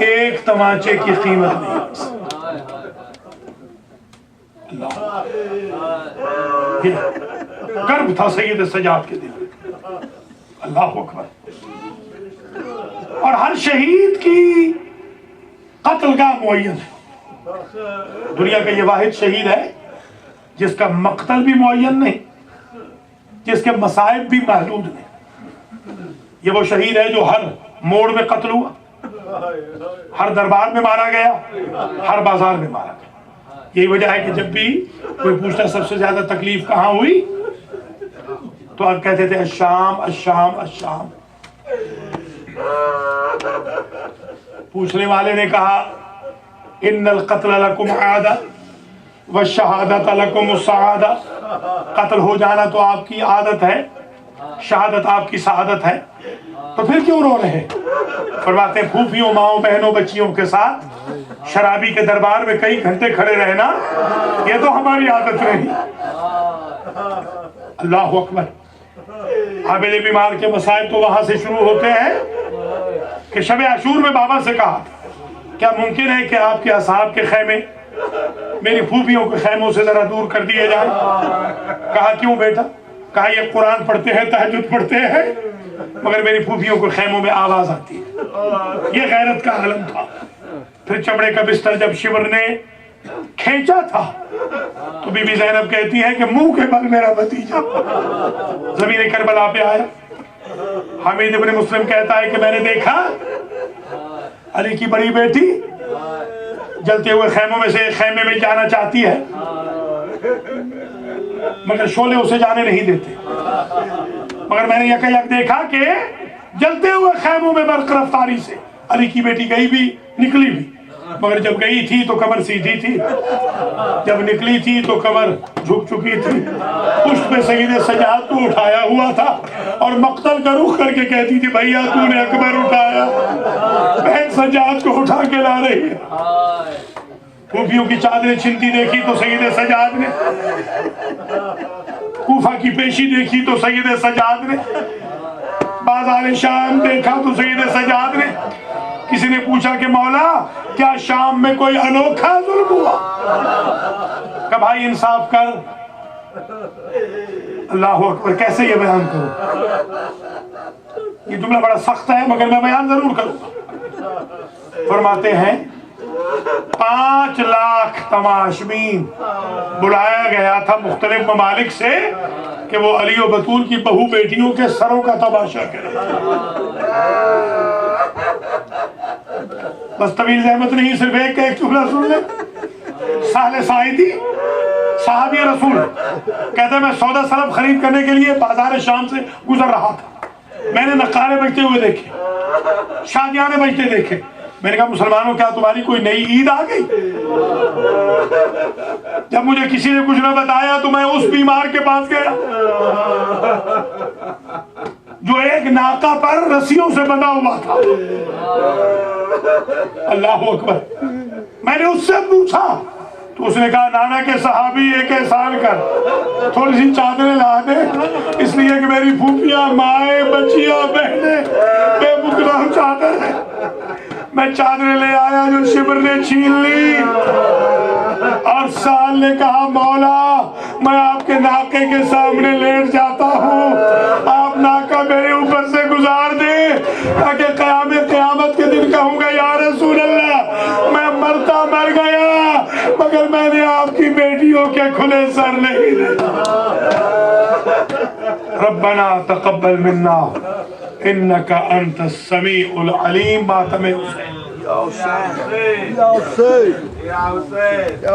ایک تمانچے کی قیمت نہیں۔ کرب تھا سید سجاد کے دل میں، اللہ اکبر۔ اور ہر شہید کی قتل گاہ معین ہے، دنیا کا یہ واحد شہید ہے جس کا مقتل بھی معین نہیں، جس کے مصائب بھی محدود نہیں۔ یہ وہ شہید ہے جو ہر موڑ میں قتل ہوا، ہر دربار میں مارا گیا، ہر بازار میں مارا گیا۔ یہی وجہ ہے کہ جب بھی کوئی پوچھتا سب سے زیادہ تکلیف کہاں ہوئی تو آپ کہتے تھے الشام الشام الشام۔ پوچھنے والے نے کہا ان القتل لکم عادہ والشہادت لکم السعادہ، قتل ہو جانا تو آپ کی عادت ہے، شہادت آپ کی سعادت ہے، تو پھر کیوں رو رہے؟ فرماتے ہیں پھوپھیوں ماؤں بہنوں بچیوں کے ساتھ شرابی کے دربار میں کئی گھنٹے کھڑے رہنا یہ تو ہماری عادت نہیں۔ اللہ اکبر۔ حامل بیمار کے مسائل تو وہاں سے شروع ہوتے ہیں کہ شب عاشور میں بابا سے کہا کیا ممکن ہے کہ آپ کے اصحاب کے خیمے میری پھوپھیوں کے خیموں سے ذرا دور کر دیے جائیں؟ کہا کیوں بیٹا؟ کہا یہ قرآن پڑھتے ہیں، تہجد پڑھتے ہیں، مگر میری پھوپھیوں کے خیموں میں آواز آتی ہے۔ یہ غیرت کا عالم تھا۔ پھر چمڑے کا بستر جب شبر نے کھینچا تھا تو بی بی زینب کہتی ہے کہ منہ کے بل میرا بھتیجا زمین کربلا پہ آیا۔ حمید ابن مسلم کہتا ہے کہ میں نے دیکھا علی کی بڑی بیٹی جلتے ہوئے خیموں میں سے ایک خیمے میں جانا چاہتی ہے مگر شعلے اسے جانے نہیں دیتے، مگر میں نے یک یک دیکھا کہ جلتے ہوئے خیموں میں برق رفتاری سے علی کی بیٹی گئی بھی نکلی بھی، مگر جب گئی تھی تو کمر سیدھی تھی، جب نکلی تھی تو کمر جھک چکی تھی، پشت پہ سید سجاد کو اٹھایا ہوا تھا اور مقتل کا رخ کر کے کہتی تھی بھیا تو نے اکبر اٹھایا، بہن سجاد کو اٹھا کے لا رہی ہے۔ پھوپھیوں کی چادریں چھنتی دیکھی تو سید سجاد نے، کوفہ کی پیشی دیکھی تو سید سجاد نے، بازار شام دیکھا تو سید سجاد نے۔ کسی نے پوچھا کہ مولا کیا شام میں کوئی انوکھا ظلم ہوا؟ کہ بھائی انصاف کر۔ اللہ اکبر، کیسے یہ بیان کروں؟ یہ جملہ بڑا سخت ہے مگر میں بیان ضرور کروں گا۔ فرماتے ہیں 5 لاکھ تماشبین بلایا گیا تھا مختلف ممالک سے کہ وہ علی و بطول کی بہو بیٹیوں کے سروں کا تماشا کرے۔ بس طویل زحمت نہیں، صرف ایک کا ایک جملہ سن لیں۔ سہل ساعدی صحابی رسول کہتا ہے میں سودا سلب خرید کرنے کے لیے بازار شام سے گزر رہا تھا، میں نے نقارے بجتے ہوئے دیکھے، شادیانے بجتے دیکھے۔ میں نے کہا مسلمانوں کیا تمہاری کوئی نئی عید آ گئی؟ جب مجھے کسی نے کچھ نہ بتایا تو میں اس بیمار کے پاس گیا جو ایک ناقہ پر رسیوں سے بندھا ہوا تھا۔ اللہ اکبر۔ میں نے اس سے پوچھا تو اس نے کہا نانا کے صحابی ایک احسان کر، تھوڑی سی چادریں لا دے، اس لیے کہ میری پھوپھیاں مائیں بچیاں بہنیں بے بکرا چادر ہے۔ میں چادریں لے آیا جو شبر نے چھین لی، اور سال نے کہا مولا میں آپ کے ناکے کے سامنے لیٹ جاتا ہوں، آپ ناکہ میرے اوپر سے گزار دیں تاکہ قیامت کے دن کہوں گا یا رسول اللہ میں مرتا مر گیا مگر میں نے آپ کی بیٹیوں کے کھلے سر نہیں دیکھا۔ ربنا تقبل منا انکا انت السمیع العلیم۔ ماتم حسین۔ یا حسین، یا حسین، یا حسین۔